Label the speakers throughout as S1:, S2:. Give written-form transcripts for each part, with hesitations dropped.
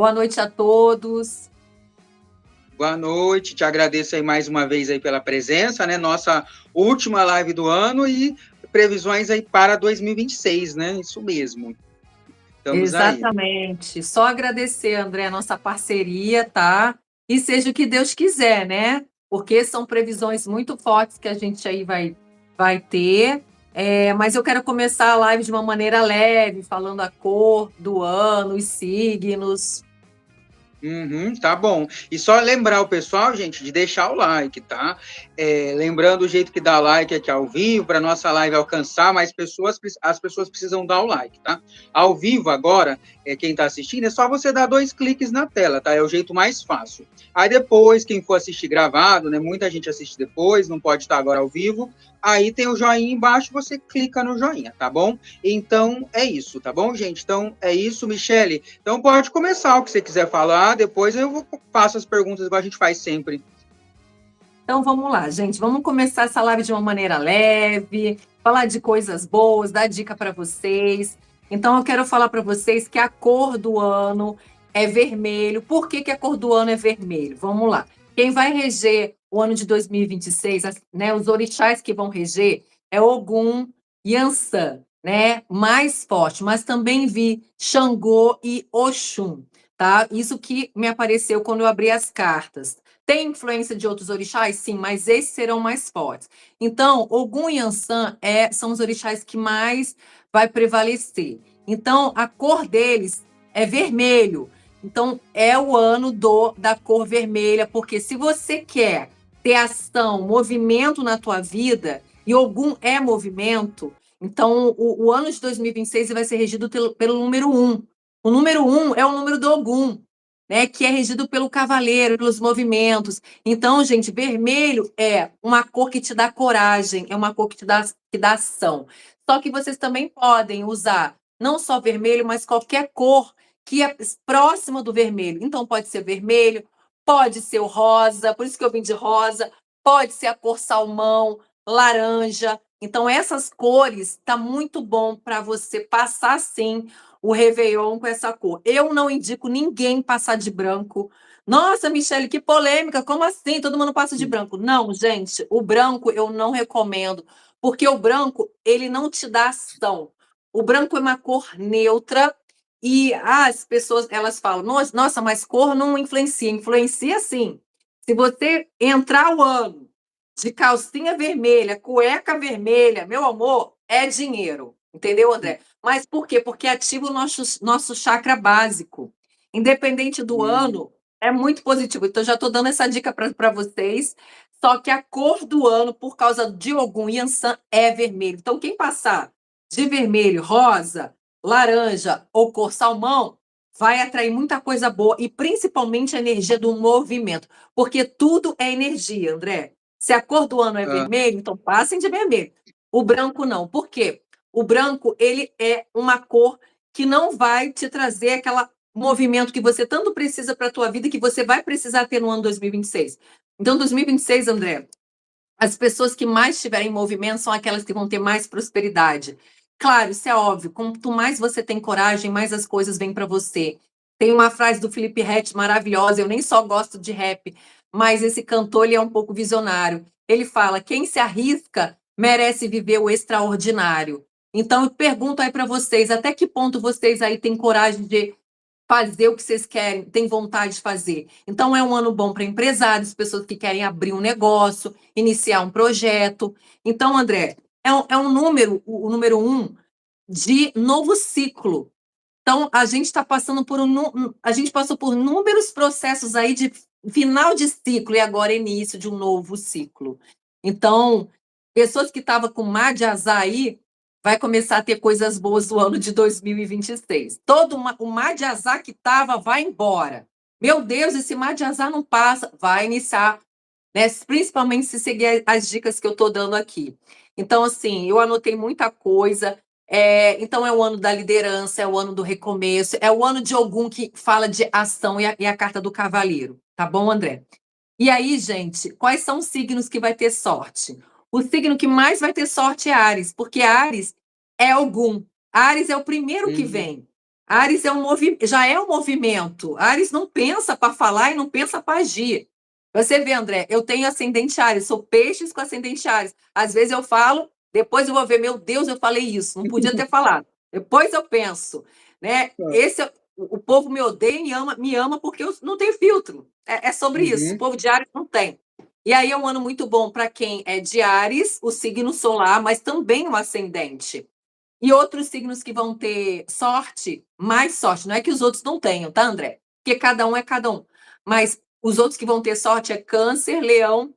S1: Boa noite a todos.
S2: Boa noite, te agradeço aí mais uma vez aí pela presença, né? Nossa última live do ano e previsões aí para 2026, né? Isso mesmo. Estamos aí.
S1: Exatamente. Só agradecer, André, a nossa parceria, tá? E seja o que Deus quiser, né? Porque são previsões muito fortes que a gente aí vai ter. Mas eu quero começar a live de uma maneira leve, falando a cor do ano, os signos.
S2: Tá bom. E só lembrar o pessoal, gente, de deixar o like, tá? Lembrando o jeito que dá like aqui ao vivo, para nossa live alcançar mais pessoas, as pessoas precisam dar o like, tá? Ao vivo agora, quem está assistindo, é só você dar 2 cliques na tela, tá? É o jeito mais fácil. Aí depois, quem for assistir gravado, né? Muita gente assiste depois, não pode estar agora ao vivo. Aí tem o joinha embaixo, você clica no joinha, tá bom? Então é isso, tá bom, gente? Então é isso, Michele. Então pode começar o que você quiser falar, depois eu faço as perguntas igual a gente faz sempre.
S1: Então vamos lá, gente. Vamos começar essa live de uma maneira leve, falar de coisas boas, dar dica para vocês. Então eu quero falar para vocês que a cor do ano é vermelho. Por que a cor do ano é vermelho? Vamos lá. Quem vai reger o ano de 2026, né, os orixás que vão reger é Ogum, Yansan, né, mais forte, mas também vi Xangô e Oxum, tá? Isso que me apareceu quando eu abri as cartas. Tem influência de outros orixás? Sim, mas esses serão mais fortes. Então, Ogum e Yansan são os orixás que mais vai prevalecer. Então, a cor deles é vermelho. Então, é o ano da cor vermelha, porque se você quer ter ação, movimento na tua vida, e Ogum é movimento, então o ano de 2026 vai ser regido pelo número 1. O número 1 é o número do Ogum, né, que é regido pelo cavaleiro, pelos movimentos. Então, gente, vermelho é uma cor que te dá coragem, é uma cor que que dá ação. Só que vocês também podem usar não só vermelho, mas qualquer cor que é próxima do vermelho. Então, pode ser vermelho, pode ser o rosa, por isso que eu vim de rosa, pode ser a cor salmão, laranja. Então, essas cores tá muito bom para você passar, sim, o Réveillon com essa cor. Eu não indico ninguém passar de branco. Nossa, Michele, que polêmica, como assim? Todo mundo passa de branco. Não, gente, o branco eu não recomendo, porque o branco, ele não te dá ação. O branco é uma cor neutra e as pessoas, elas falam, nossa, mas cor não influencia. Influencia sim. Se você entrar o ano de calcinha vermelha, cueca vermelha, meu amor, é dinheiro. Entendeu, André? Mas por quê? Porque ativa o nosso chakra básico. Independente do ano, é muito positivo. Então, já estou dando essa dica para vocês. Só que a cor do ano, por causa de Ogum e Yansan, é vermelho. Então, quem passar de vermelho, rosa, laranja ou cor salmão, vai atrair muita coisa boa e principalmente a energia do movimento. Porque tudo é energia, André. Se a cor do ano é vermelho, então passem de vermelho. O branco não. Por quê? O branco, ele é uma cor que não vai te trazer aquele movimento que você tanto precisa para a tua vida, que você vai precisar ter no ano 2026. Então, 2026, André, as pessoas que mais estiverem em movimento são aquelas que vão ter mais prosperidade. Claro, isso é óbvio. Quanto mais você tem coragem, mais as coisas vêm para você. Tem uma frase do Felipe Ret maravilhosa. Eu nem só gosto de rap, mas esse cantor ele é um pouco visionário. Ele fala: quem se arrisca merece viver o extraordinário. Então, eu pergunto aí para vocês: até que ponto vocês aí têm coragem de fazer o que vocês querem, têm vontade de fazer? Então, é um ano bom para empresários, pessoas que querem abrir um negócio, iniciar um projeto. Então, André, é um número, o número 1, de novo ciclo. Então, a gente está passando a gente passou por inúmeros processos aí de final de ciclo e agora início de um novo ciclo. Então, pessoas que estavam com mar de azar aí, vai começar a ter coisas boas no ano de 2026. O mar de azar que estava vai embora. Meu Deus, esse mar de azar não passa, vai iniciar, né? Principalmente se seguir as dicas que eu estou dando aqui. Então, assim, eu anotei muita coisa. Então, é o ano da liderança, é o ano do recomeço, é o ano de Ogum que fala de ação e a carta do cavaleiro. Tá bom, André? E aí, gente, quais são os signos que vai ter sorte? O signo que mais vai ter sorte é Áries, porque Áries é Ogum. Áries é o primeiro que vem. Áries já é um movimento. Áries não pensa para falar e não pensa para agir. Você vê, André, eu tenho ascendente Áries, sou peixes com ascendente Áries. Às vezes eu falo, depois eu vou ver, meu Deus, eu falei isso, não podia ter falado. Depois eu penso, né? O povo me odeia e me ama porque eu não tenho filtro. É sobre isso. O povo de Áries não tem. E aí é um ano muito bom para quem é de Áries, o signo solar, mas também o ascendente. E outros signos que vão ter sorte, mais sorte, não é que os outros não tenham, tá, André? Porque cada um é cada um. Mas os outros que vão ter sorte é Câncer, Leão,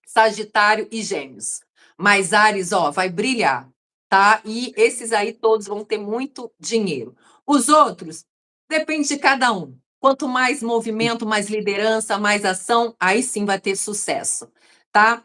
S1: Sagitário e Gêmeos. Mas Áries, ó, vai brilhar, tá? E esses aí todos vão ter muito dinheiro. Os outros, depende de cada um. Quanto mais movimento, mais liderança, mais ação, aí sim vai ter sucesso, tá?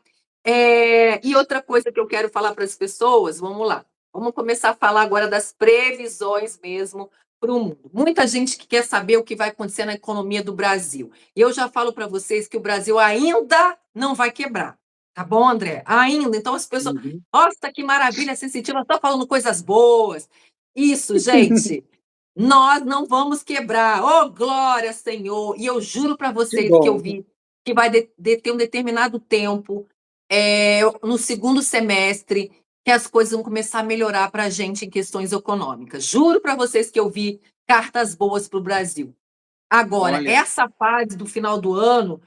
S1: E outra coisa que eu quero falar para as pessoas, vamos lá. Vamos começar a falar agora das previsões mesmo para o mundo. Muita gente que quer saber o que vai acontecer na economia do Brasil. E eu já falo para vocês que o Brasil ainda não vai quebrar. Tá bom, André? Ainda. Então as pessoas, nossa, que maravilha, sensitiva, está falando coisas boas. Isso, gente. Nós não vamos quebrar. Oh, glória, Senhor. E eu juro para vocês que eu vi que vai ter um determinado tempo, no segundo semestre, que as coisas vão começar a melhorar para a gente em questões econômicas. Juro para vocês que eu vi cartas boas para o Brasil. Agora, essa fase do final do ano,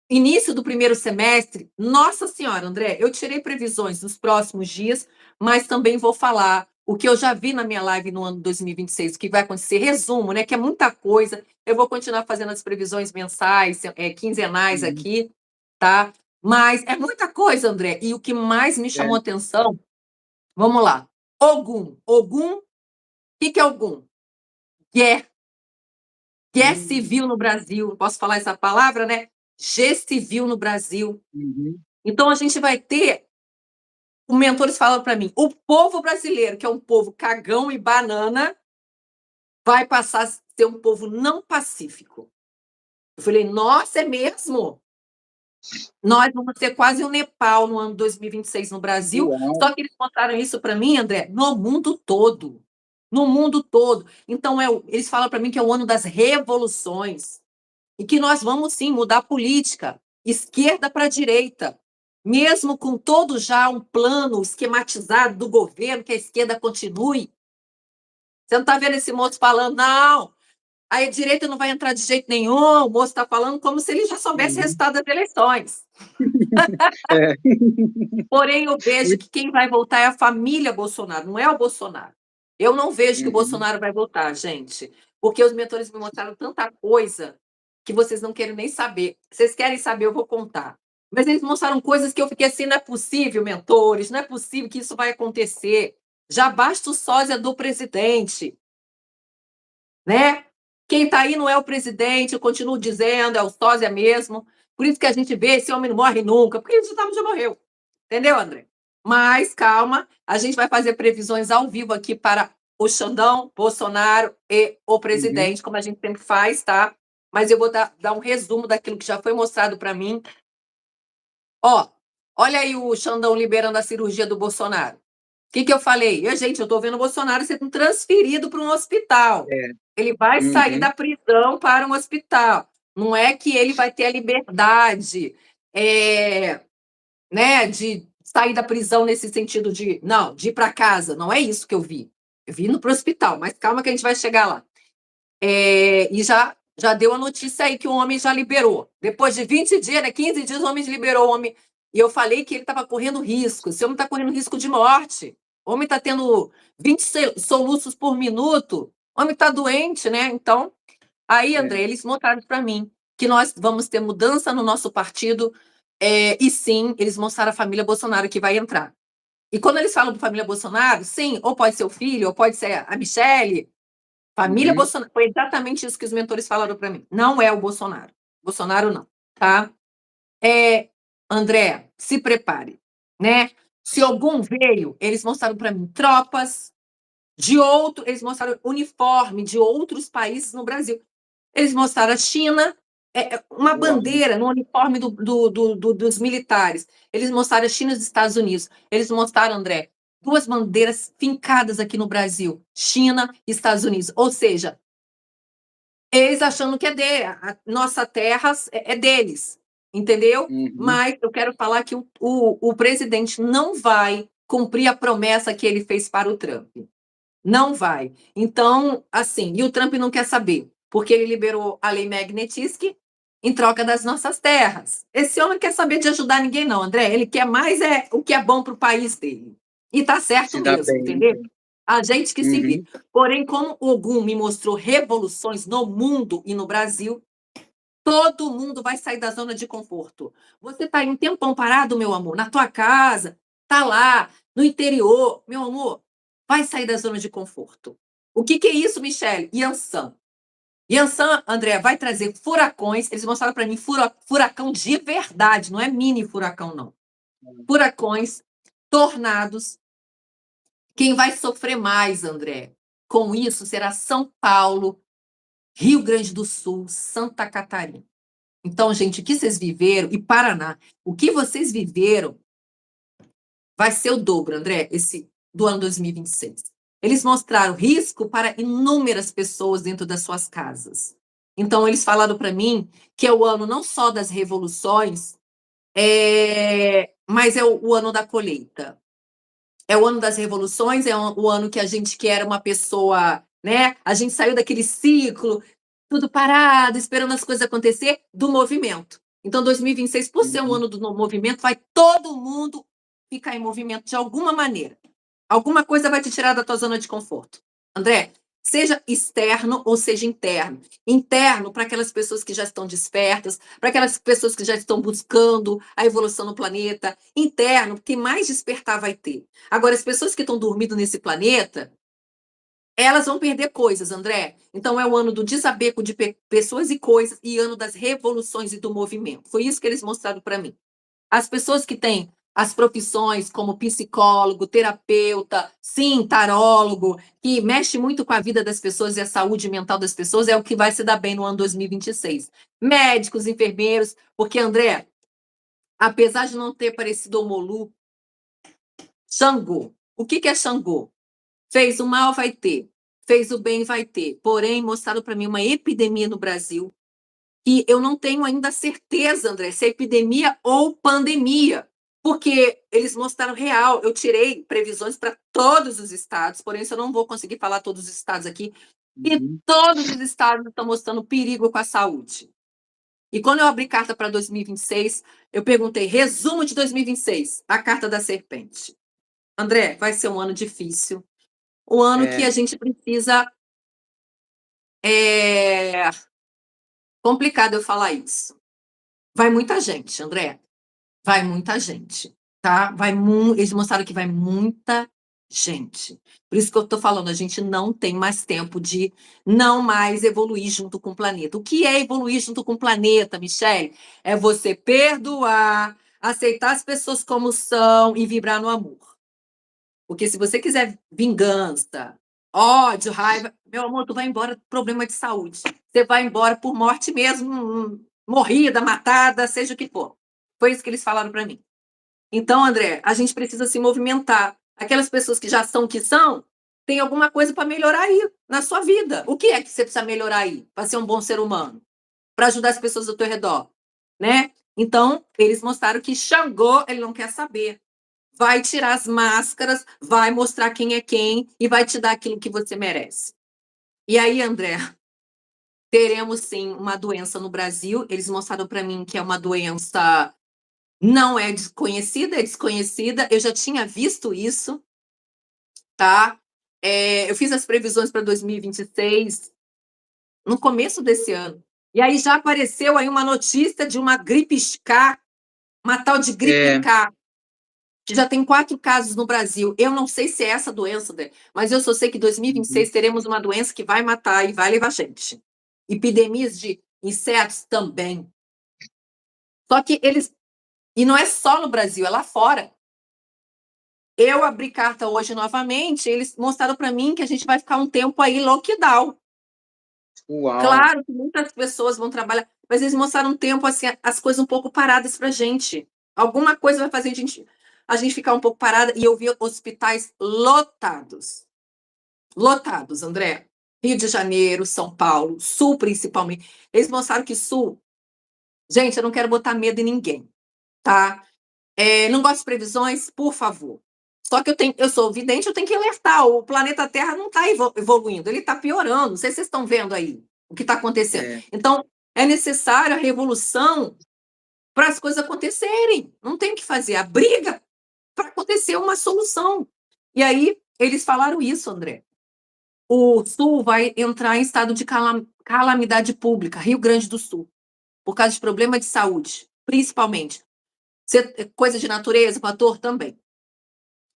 S1: início do primeiro semestre, nossa senhora, André, eu tirei previsões nos próximos dias, mas também vou falar o que eu já vi na minha live no ano 2026, o que vai acontecer, resumo, né, que é muita coisa. Eu vou continuar fazendo as previsões mensais, quinzenais aqui, tá? Mas é muita coisa, André. E o que mais me chamou atenção, vamos lá, Ogum. Ogum, o que é Ogum? Guerra civil no Brasil, posso falar essa palavra, né? G civil no Brasil. Então, a gente vai ter, os mentores falam para mim, o povo brasileiro, que é um povo cagão e banana, vai passar a ser um povo não pacífico. Eu falei, nossa, é mesmo? Nós vamos ter quase o Nepal no ano 2026 no Brasil, só que eles mostraram isso para mim, André, no mundo todo. No mundo todo. Então, eles falam para mim que é o ano das revoluções. E que nós vamos, sim, mudar a política, esquerda para direita, mesmo com todo já um plano esquematizado do governo, que a esquerda continue. Você não está vendo esse moço falando, não, a direita não vai entrar de jeito nenhum, o moço está falando como se ele já soubesse o resultado das eleições. Porém, eu vejo que quem vai voltar é a família Bolsonaro, não é o Bolsonaro. Eu não vejo que o Bolsonaro vai voltar, gente, porque os mentores me mostraram tanta coisa que vocês não querem nem saber. Vocês querem saber, eu vou contar. Mas eles mostraram coisas que eu fiquei assim, não é possível, mentores, não é possível que isso vai acontecer. Já basta o sósia do presidente, né? Quem está aí não é o presidente, eu continuo dizendo, é o sósia mesmo. Por isso que a gente vê, esse homem não morre nunca, porque ele já morreu. Entendeu, André? Mas calma, a gente vai fazer previsões ao vivo aqui para o Xandão, Bolsonaro e o presidente, como a gente sempre faz, tá? Mas eu vou dar um resumo daquilo que já foi mostrado para mim. Ó, olha aí o Xandão liberando a cirurgia do Bolsonaro. O que eu falei? Gente, eu estou vendo o Bolsonaro sendo transferido para um hospital. Ele vai sair da prisão para um hospital. Não é que ele vai ter a liberdade, né, de sair da prisão nesse sentido de, não, de ir para casa. Não é isso que eu vi. Eu vi indo para o hospital, mas calma que a gente vai chegar lá. E já deu a notícia aí que o homem já liberou. Depois de 20 dias, né, 15 dias, o homem liberou o homem. E eu falei que ele estava correndo risco. Esse homem está correndo risco de morte. O homem está tendo 20 soluços por minuto. O homem está doente, né? Então, aí, André, eles mostraram para mim que nós vamos ter mudança no nosso partido. E sim, eles mostraram a família Bolsonaro que vai entrar. E quando eles falam de família Bolsonaro, sim, ou pode ser o filho, ou pode ser a Michelle. Família Bolsonaro, foi exatamente isso que os mentores falaram para mim. Não é o Bolsonaro. Bolsonaro não, tá? André, se prepare, né? Se algum veio, eles mostraram para mim tropas eles mostraram uniforme de outros países no Brasil. Eles mostraram a China, uma bandeira no uniforme dos militares. Eles mostraram a China e os Estados Unidos. Eles mostraram, André, duas bandeiras fincadas aqui no Brasil, China e Estados Unidos. Ou seja, eles achando que a nossa terra é deles, entendeu? Mas eu quero falar que o presidente não vai cumprir a promessa que ele fez para o Trump. Não vai. Então, assim, e o Trump não quer saber, porque ele liberou a lei Magnitsky em troca das nossas terras. Esse homem não quer saber de ajudar ninguém, não, André. Ele quer mais o que é bom para o país dele. E tá certo
S2: Se dá
S1: mesmo,
S2: bem.
S1: entendeu? A gente que se vira.
S2: Uhum.
S1: Porém, como Ogum me mostrou revoluções no mundo e no Brasil, todo mundo vai sair da zona de conforto. Você está aí um tempão parado, meu amor, na tua casa, tá lá, no interior, meu amor, vai sair da zona de conforto. O que é isso, Michele? Yansan. Yansan, André, vai trazer furacões. Eles mostraram para mim furacão de verdade, não é mini furacão, não. Furacões, tornados. Quem vai sofrer mais, André, com isso será São Paulo, Rio Grande do Sul, Santa Catarina. Então, gente, o que vocês viveram, e Paraná, o que vocês viveram vai ser o dobro, André, do ano 2026. Eles mostraram risco para inúmeras pessoas dentro das suas casas. Então, eles falaram para mim que é o ano não só das revoluções, mas é o ano da colheita. É o ano das revoluções, é o ano que a gente quer uma pessoa, né? A gente saiu daquele ciclo, tudo parado, esperando as coisas acontecer, do movimento. Então, 2026, por ser um ano do movimento, vai todo mundo ficar em movimento de alguma maneira. Alguma coisa vai te tirar da tua zona de conforto. André, seja externo ou seja interno. Interno para aquelas pessoas que já estão despertas, para aquelas pessoas que já estão buscando a evolução no planeta. Interno, porque mais despertar vai ter. Agora, as pessoas que estão dormindo nesse planeta, elas vão perder coisas, André. Então, é o ano do desapego de pessoas e coisas e ano das revoluções e do movimento. Foi isso que eles mostraram para mim. As pessoas que têm as profissões como psicólogo, terapeuta, sim, tarólogo, que mexe muito com a vida das pessoas e a saúde mental das pessoas, é o que vai se dar bem no ano 2026. Médicos, enfermeiros, porque, André, apesar de não ter parecido Omolu, Xangô. O que é Xangô? Fez o mal, vai ter. Fez o bem, vai ter. Porém, mostraram para mim uma epidemia no Brasil que eu não tenho ainda certeza, André, se é epidemia ou pandemia, porque eles mostraram real. Eu tirei previsões para todos os estados, porém, isso eu não vou conseguir falar todos os estados aqui, e todos os estados estão mostrando perigo com a saúde. E quando eu abri carta para 2026, eu perguntei, resumo de 2026, a carta da serpente. André, vai ser um ano difícil, um ano que a gente precisa... Complicado eu falar isso. Vai muita gente, André. Vai muita gente, tá? Eles mostraram que vai muita gente. Por isso que eu estou falando, a gente não tem mais tempo de não mais evoluir junto com o planeta. O que é evoluir junto com o planeta, Michele? É você perdoar, aceitar as pessoas como são e vibrar no amor. Porque se você quiser vingança, ódio, raiva, meu amor, tu vai embora por problema de saúde. Você vai embora por morte mesmo, morrida, matada, seja o que for. Foi isso que eles falaram para mim. Então, André, a gente precisa se movimentar. Aquelas pessoas que já são o que são, tem alguma coisa para melhorar aí na sua vida. O que é que você precisa melhorar aí para ser um bom ser humano? Para ajudar as pessoas ao teu redor, né? Então, eles mostraram que Xangô, ele não quer saber. Vai tirar as máscaras, vai mostrar quem é quem e vai te dar aquilo que você merece. E aí, André, teremos sim uma doença no Brasil. Eles mostraram para mim que é uma doença não é desconhecida, é desconhecida. Eu já tinha visto isso, tá? Eu fiz as previsões para 2026 no começo desse ano. E aí já apareceu aí uma notícia de uma gripe K, uma tal de gripe K, que já tem 4 casos no Brasil. Eu não sei se é essa doença, mas eu só sei que em 2026 teremos uma doença que vai matar e vai levar gente. Epidemias de insetos também. Só que eles... E não é só no Brasil, é lá fora. Eu abri carta hoje novamente, eles mostraram para mim que a gente vai ficar um tempo aí lockdown.
S2: Uau.
S1: Claro que muitas pessoas vão trabalhar, mas eles mostraram um tempo, assim, as coisas um pouco paradas para a gente. Alguma coisa vai fazer a gente a gente ficar um pouco parada, e eu vi hospitais lotados. Lotados, André. Rio de Janeiro, São Paulo, Sul principalmente. Eles mostraram que Sul... Gente, eu não quero botar medo em ninguém, tá? Não gosto de previsões, por favor. Só que eu sou vidente, eu tenho que alertar. O planeta Terra não está evoluindo, ele está piorando. Não sei se vocês estão vendo aí o que está acontecendo. Então, é necessário a revolução para as coisas acontecerem. Não tem o que fazer. A briga para acontecer uma solução. E aí, eles falaram isso, André. O Sul vai entrar em estado de calamidade pública, Rio Grande do Sul, por causa de problema de saúde, principalmente. Coisa de natureza, fator também.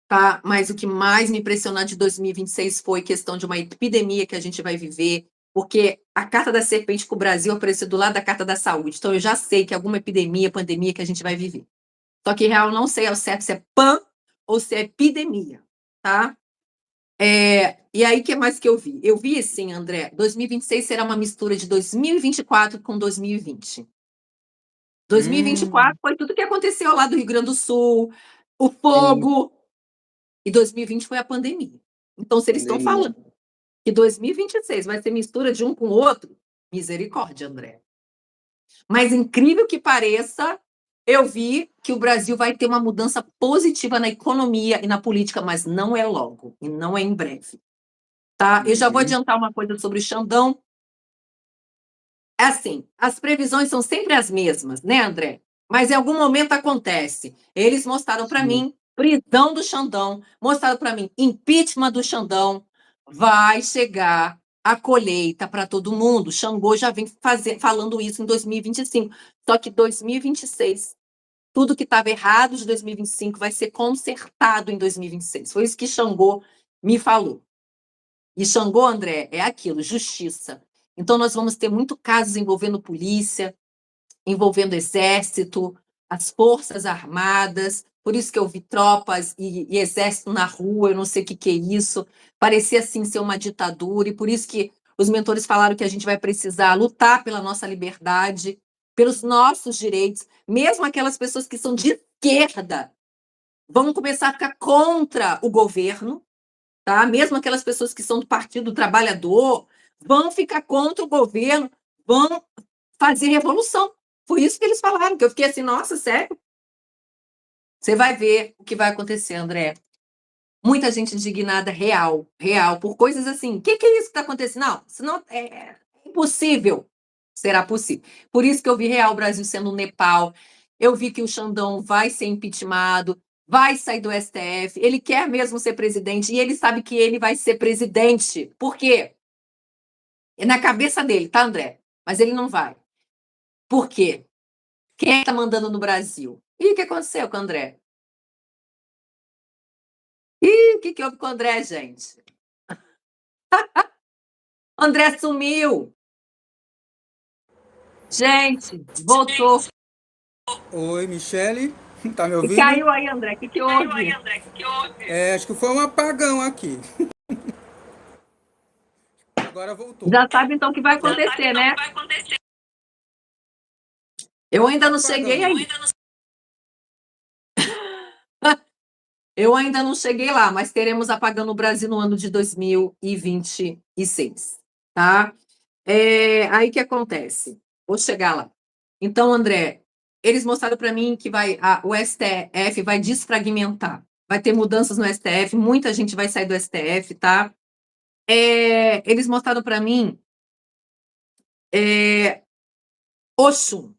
S1: Tá? Mas o que mais me impressionou de 2026 foi questão de uma epidemia que a gente vai viver, porque a Carta da Serpente com o Brasil apareceu do lado da Carta da Saúde. Então, eu já sei que alguma epidemia, pandemia que a gente vai viver. Só que, real, não sei ao certo se é pan ou se é epidemia, tá? E aí, o que mais que eu vi? Eu vi, assim, André, 2026 será uma mistura de 2024 com 2020. 2024 foi tudo que aconteceu lá do Rio Grande do Sul, o fogo, e 2020 foi a pandemia. Então, se eles estão falando que 2026 vai ser mistura de um com o outro, misericórdia, André. Mas, incrível que pareça, eu vi que o Brasil vai ter uma mudança positiva na economia e na política, mas não é logo, e não é em breve. Tá? Eu já vou adiantar uma coisa sobre o Xandão. É assim, as previsões são sempre as mesmas, né, André? Mas em algum momento acontece. Eles mostraram para mim prisão do Xandão, mostraram para mim impeachment do Xandão. Vai chegar a colheita para todo mundo. Xangô já vem falando isso em 2025. Só que 2026, tudo que estava errado de 2025 vai ser consertado em 2026. Foi isso que Xangô me falou. E Xangô, André, é aquilo, justiça. Então, nós vamos ter muito casos envolvendo polícia, envolvendo exército, as forças armadas. Por isso que eu vi tropas e exército na rua, eu não sei o que é isso. Parecia, assim, ser uma ditadura. E por isso que os mentores falaram que a gente vai precisar lutar pela nossa liberdade, pelos nossos direitos. Mesmo aquelas pessoas que são de esquerda vão começar a ficar contra o governo, tá? Mesmo aquelas pessoas que são do Partido do Trabalhador vão ficar contra o governo, vão fazer revolução. Foi isso que eles falaram, que eu fiquei assim, nossa, sério? Você vai ver o que vai acontecer, André. Muita gente indignada, real, por coisas assim. O que é isso que está acontecendo? Não, senão é impossível. Será possível. Por isso que eu vi real o Brasil sendo um Nepal. Eu vi que o Xandão vai ser impeachmentado, vai sair do STF. Ele quer mesmo ser presidente e ele sabe que ele vai ser presidente. Por quê? É na cabeça dele, tá, André? Mas ele não vai. Por quê? Quem está mandando no Brasil? E o que aconteceu com o André? E o que houve com o André, gente? André sumiu. Gente, voltou.
S3: Oi, Michele. Tá me ouvindo?
S1: E caiu aí, André. O que houve?
S3: Acho que foi um apagão aqui. Agora voltou.
S1: Já sabe, então, o que vai acontecer, né? Eu ainda não cheguei aí. Eu ainda não cheguei lá, mas teremos apagão no Brasil no ano de 2026, tá? Aí que acontece? Vou chegar lá. Então, André, eles mostraram para mim que o STF vai desfragmentar. Vai ter mudanças no STF, muita gente vai sair do STF, tá? Eles mostraram para mim Oxum.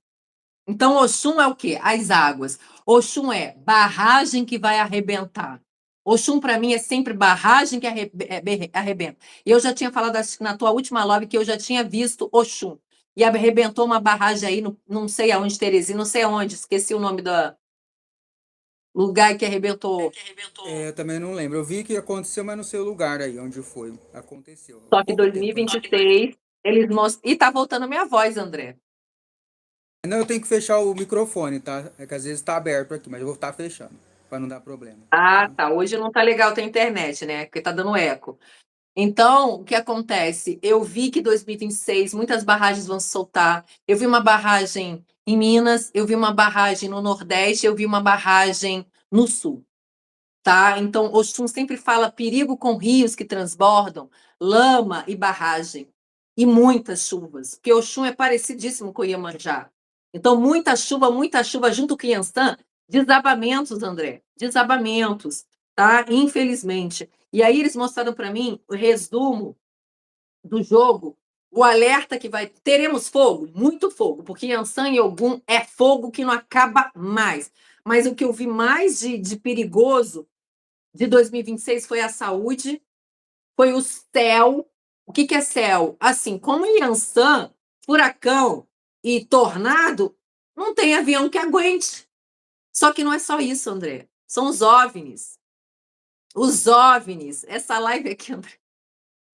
S1: Então, Oxum é o quê? As águas. Oxum é barragem que vai arrebentar. Oxum, para mim, é sempre barragem que arrebenta. E eu já tinha falado na tua última live que eu já tinha visto Oxum. E arrebentou uma barragem aí, não sei aonde, Terezinha, não sei aonde, esqueci o nome do lugar que arrebentou.
S3: Eu também não lembro. Eu vi que aconteceu, mas não sei o lugar aí onde foi. Aconteceu.
S1: Só que em 2026, eles mostram... E tá voltando a minha voz, André.
S3: Não, eu tenho que fechar o microfone, tá? É que às vezes tá aberto aqui, mas eu vou estar fechando, para não dar problema.
S1: Ah, tá. Hoje não tá legal a tua internet, né? Porque tá dando eco. Então, o que acontece? Eu vi que 2026 muitas barragens vão se soltar. Eu vi uma barragem em Minas, eu vi uma barragem no Nordeste, eu vi uma barragem no sul, tá? Então, Oxum sempre fala perigo com rios que transbordam, lama e barragem, e muitas chuvas, porque Oxum é parecidíssimo com Iemanjá. Então, muita chuva junto com Yansan, desabamentos, André, desabamentos, tá? Infelizmente. E aí eles mostraram para mim o resumo do jogo, o alerta que vai... Teremos fogo, muito fogo, porque Yansan e Ogum é fogo que não acaba mais. Mas o que eu vi mais de perigoso de 2026 foi a saúde, foi o céu. O que é céu? Assim, como em Yansan, furacão e tornado, não tem avião que aguente. Só que não é só isso, André. São os OVNIs. Os OVNIs. Essa live aqui, André,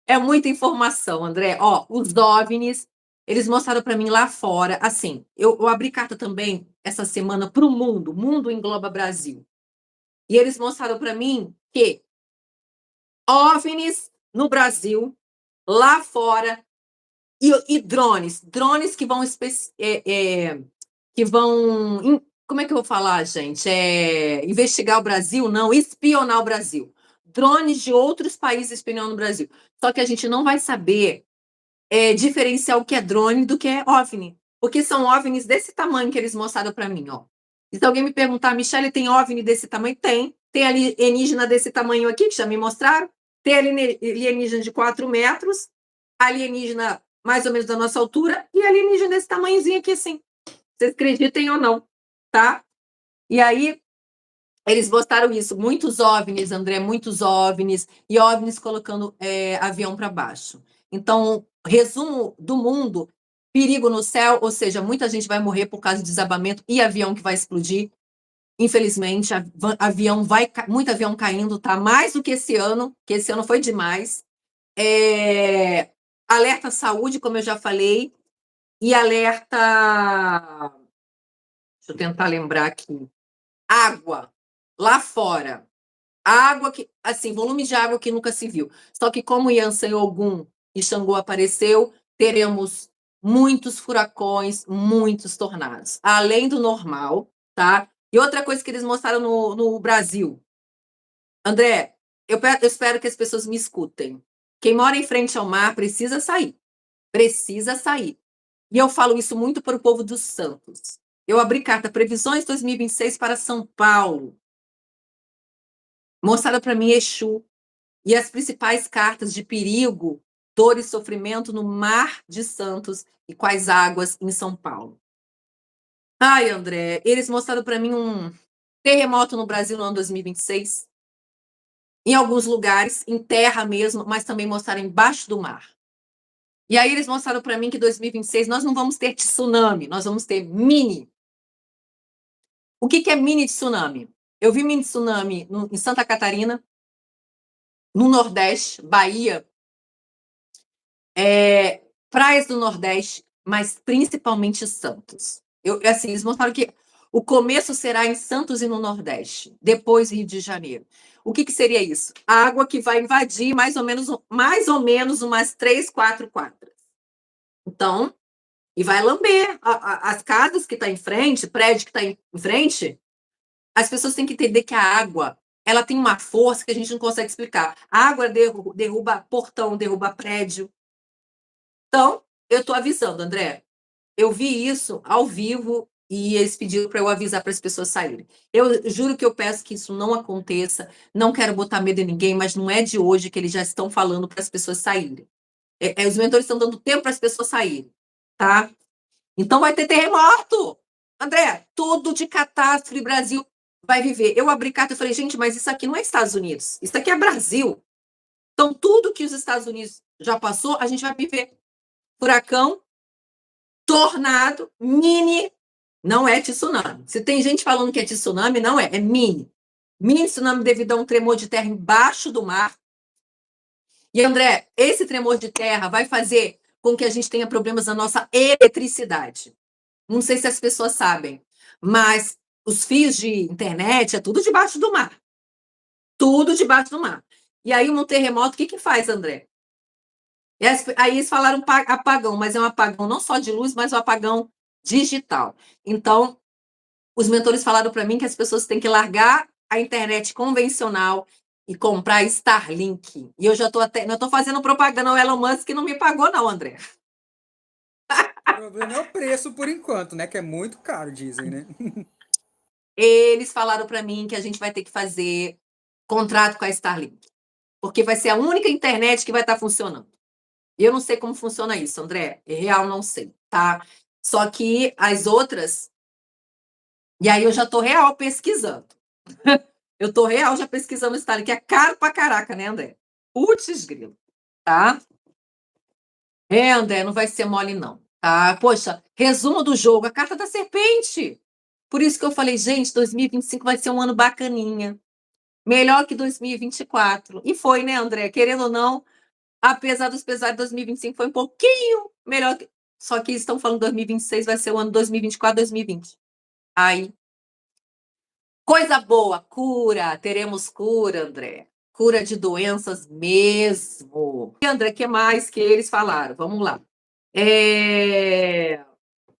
S1: é muita informação, André. Ó, os OVNIs, eles mostraram para mim lá fora. Assim, eu abri carta também essa semana para o mundo. O mundo engloba Brasil. E eles mostraram para mim que OVNIs no Brasil, lá fora, e drones que vão como é que eu vou falar, gente? Investigar o Brasil? Não, espionar o Brasil. Drones de outros países espionando o Brasil. Só que a gente não vai saber diferenciar o que é drone do que é OVNI. Porque são OVNIs desse tamanho que eles mostraram para mim, ó. E se alguém me perguntar, Michele, tem OVNI desse tamanho? Tem. Tem alienígena desse tamanho aqui, que já me mostraram. Tem alienígena de 4 metros, alienígena mais ou menos da nossa altura, e alienígena desse tamanhozinho aqui, assim. Vocês acreditem ou não, tá? E aí, eles mostraram isso. Muitos OVNIs, André, muitos OVNIs, e OVNIs colocando avião para baixo. Então, resumo do mundo, perigo no céu, ou seja, muita gente vai morrer por causa de desabamento e avião que vai explodir. Infelizmente, muito avião caindo, tá? Mais do que esse ano foi demais. Alerta saúde, como eu já falei, e alerta... Deixa eu tentar lembrar aqui. Água, lá fora. Água que, assim, volume de água que nunca se viu. Só que como Yansan, Ogum e Xangô apareceu, teremos muitos furacões, muitos tornados, além do normal, tá? E outra coisa que eles mostraram no Brasil. André, eu espero que as pessoas me escutem. Quem mora em frente ao mar precisa sair. Precisa sair. E eu falo isso muito para o povo dos Santos. Eu abri carta Previsões 2026 para São Paulo. Mostraram para mim Exu e as principais cartas de perigo, dor e sofrimento no Mar de Santos e quais águas em São Paulo. Ai, André, eles mostraram para mim um terremoto no Brasil no ano 2026, em alguns lugares, em terra mesmo, mas também mostraram embaixo do mar. E aí eles mostraram para mim que 2026 nós não vamos ter tsunami, nós vamos ter mini. O que é mini tsunami? Eu vi mini tsunami em Santa Catarina, no Nordeste, Bahia, praias do Nordeste, mas principalmente Santos. Assim, eles mostraram que o começo será em Santos e no Nordeste, depois Rio de Janeiro. O que seria isso? A água que vai invadir mais ou menos umas 3, 4 quadras. Então, e vai lamber as casas que estão em frente, prédio que está em frente. As pessoas têm que entender que a água, ela tem uma força que a gente não consegue explicar. A água derruba portão, derruba prédio. Então, eu estou avisando, André. Eu vi isso ao vivo e eles pediram para eu avisar para as pessoas saírem. Eu juro que eu peço que isso não aconteça. Não quero botar medo em ninguém, mas não é de hoje que eles já estão falando para as pessoas saírem. Os mentores estão dando tempo para as pessoas saírem, tá? Então vai ter terremoto. André, tudo de catástrofe Brasil vai viver. Eu abri carta e falei, gente, mas isso aqui não é Estados Unidos, isso aqui é Brasil. Então, tudo que os Estados Unidos já passou, a gente vai viver. Furacão, tornado, mini, não é tsunami. Se tem gente falando que é tsunami, não é mini. Mini tsunami devido a um tremor de terra embaixo do mar. E, André, esse tremor de terra vai fazer com que a gente tenha problemas na nossa eletricidade. Não sei se as pessoas sabem, mas os fios de internet é tudo debaixo do mar. Tudo debaixo do mar. E aí, um terremoto, o que faz, André? Aí eles falaram apagão, mas é um apagão não só de luz, mas um apagão digital. Então, os mentores falaram para mim que as pessoas têm que largar a internet convencional e comprar Starlink. E eu já estou até... Não estou fazendo propaganda ao Elon Musk, que não me pagou não, André.
S3: O problema é o preço por enquanto, né? Que é muito caro, dizem, né?
S1: Eles falaram para mim que a gente vai ter que fazer contrato com a Starlink, porque vai ser a única internet que vai estar funcionando. Eu não sei como funciona isso, André. É real, não sei, tá? Só que as outras... E aí eu já estou real pesquisando. Eu estou real já pesquisando o Starlink, que é caro pra caraca, né, André? Putz, grilo, tá? André, não vai ser mole, não, tá? Poxa, resumo do jogo, a carta da serpente. Por isso que eu falei, gente, 2025 vai ser um ano bacaninha. Melhor que 2024. E foi, né, André? Querendo ou não, apesar dos pesares, 2025 foi um pouquinho melhor. Só que estão falando que 2026 vai ser o ano 2024, 2020. Aí, coisa boa, cura. Teremos cura, André. Cura de doenças mesmo. E, André, o que mais que eles falaram? Vamos lá.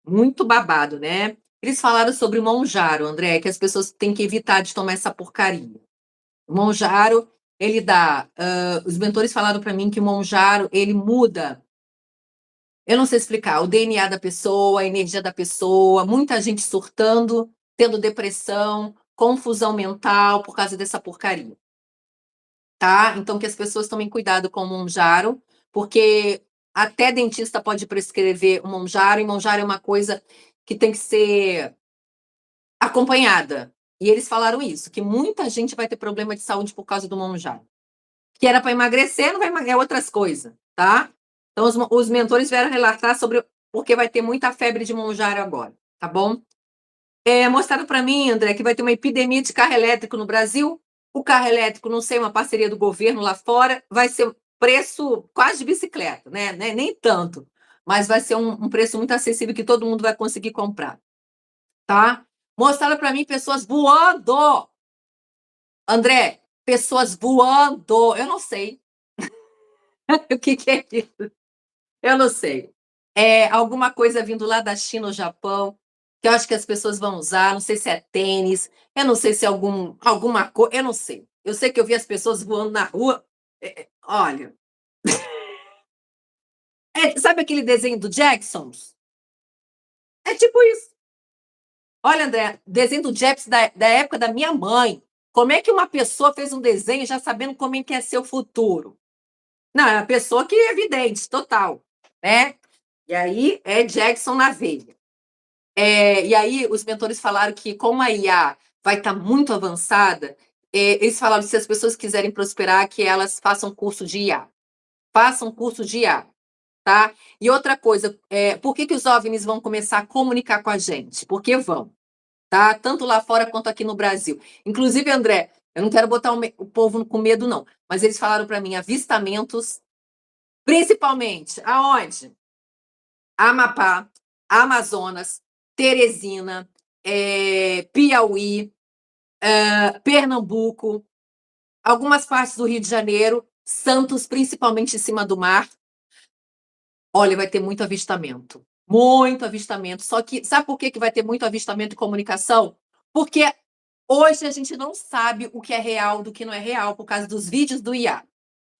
S1: Muito babado, né? Eles falaram sobre o Monjaro, André, que as pessoas têm que evitar de tomar essa porcaria. O Monjaro, ele dá... os mentores falaram para mim que o Monjaro, ele muda... Eu não sei explicar, o DNA da pessoa, a energia da pessoa, muita gente surtando, tendo depressão, confusão mental por causa dessa porcaria. Tá? Então, que as pessoas tomem cuidado com o Monjaro, porque até dentista pode prescrever o Monjaro, e Monjaro é uma coisa que tem que ser acompanhada. E eles falaram isso, que muita gente vai ter problema de saúde por causa do Monjaro. Que era para emagrecer, não vai emagrecer, é outras coisas, tá? Então, os mentores vieram relatar sobre porque vai ter muita febre de Monjaro agora, tá bom? Mostraram para mim, André, que vai ter uma epidemia de carro elétrico no Brasil. O carro elétrico, não sei, uma parceria do governo lá fora, vai ser preço quase de bicicleta, né? Nem tanto, mas vai ser um preço muito acessível que todo mundo vai conseguir comprar, tá? Mostraram para mim pessoas voando. André, pessoas voando. Eu não sei o que é isso. Eu não sei. Alguma coisa vindo lá da China ou Japão, que eu acho que as pessoas vão usar, não sei se é tênis, eu não sei se é alguma coisa, eu não sei. Eu sei que eu vi as pessoas voando na rua. Olha, sabe aquele desenho do Jacksons? É tipo isso. Olha, André, desenho do Jackson da época da minha mãe. Como é que uma pessoa fez um desenho já sabendo como é que é seu futuro? Não, é uma pessoa que é evidente, total, né? E aí é Jackson na veia. E aí os mentores falaram que como a IA vai estar muito avançada, eles falaram que se as pessoas quiserem prosperar, que elas façam curso de IA. Façam curso de IA, tá? E outra coisa, por que os OVNIs vão começar a comunicar com a gente? Porque vão, tá? Tanto lá fora quanto aqui no Brasil. Inclusive, André, eu não quero botar o povo com medo, não, mas eles falaram para mim avistamentos, principalmente, aonde? Amapá, Amazonas, Teresina, Piauí, Pernambuco, algumas partes do Rio de Janeiro, Santos, principalmente em cima do mar. Olha, vai ter muito avistamento. Muito avistamento. Só que, sabe por que vai ter muito avistamento e comunicação? Porque hoje a gente não sabe o que é real do que não é real, por causa dos vídeos do IA.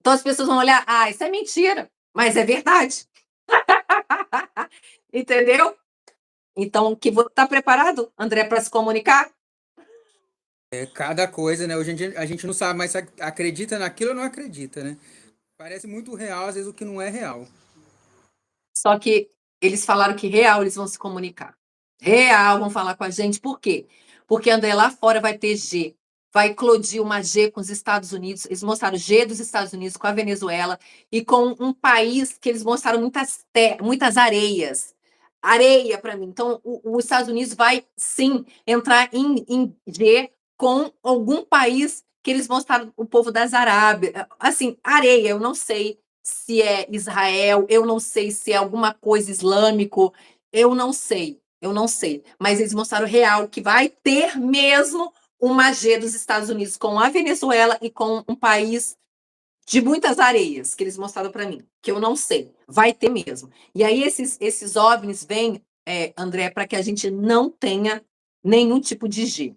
S1: Então as pessoas vão olhar, isso é mentira, mas é verdade. Entendeu? Então, tá preparado, André, para se comunicar?
S3: Cada coisa, né? Hoje em dia a gente não sabe mais se acredita naquilo ou não acredita, né? Parece muito real, às vezes, o que não é real.
S1: Só que eles falaram que real eles vão se comunicar. Real, vão falar com a gente. Por quê? Porque, André, lá fora vai ter G. Vai eclodir uma G com os Estados Unidos. Eles mostraram G dos Estados Unidos com a Venezuela e com um país que eles mostraram muitas areias. Areia para mim. Então, os Estados Unidos vai, sim, entrar em G com algum país que eles mostraram o povo das Arábias. Assim, areia, eu não sei se é Israel, eu não sei se é alguma coisa islâmico, eu não sei, mas eles mostraram real que vai ter mesmo uma G dos Estados Unidos com a Venezuela e com um país de muitas areias, que eles mostraram para mim, que eu não sei, vai ter mesmo. E aí esses OVNIs vêm, André, para que a gente não tenha nenhum tipo de G.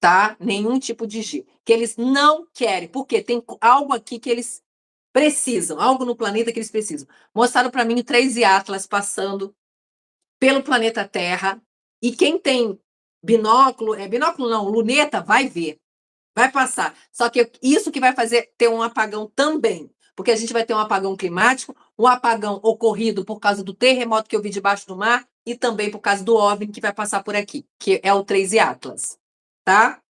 S1: tá? Nenhum tipo de G. Que eles não querem, porque tem algo aqui que eles precisam, algo no planeta que eles precisam. Mostraram para mim o 3 Atlas passando pelo planeta Terra, e quem tem binóculo não, luneta, vai ver, vai passar. Só que isso que vai fazer ter um apagão também, porque a gente vai ter um apagão climático, um apagão ocorrido por causa do terremoto que eu vi debaixo do mar, e também por causa do OVNI que vai passar por aqui, que é o 3 Atlas, tá?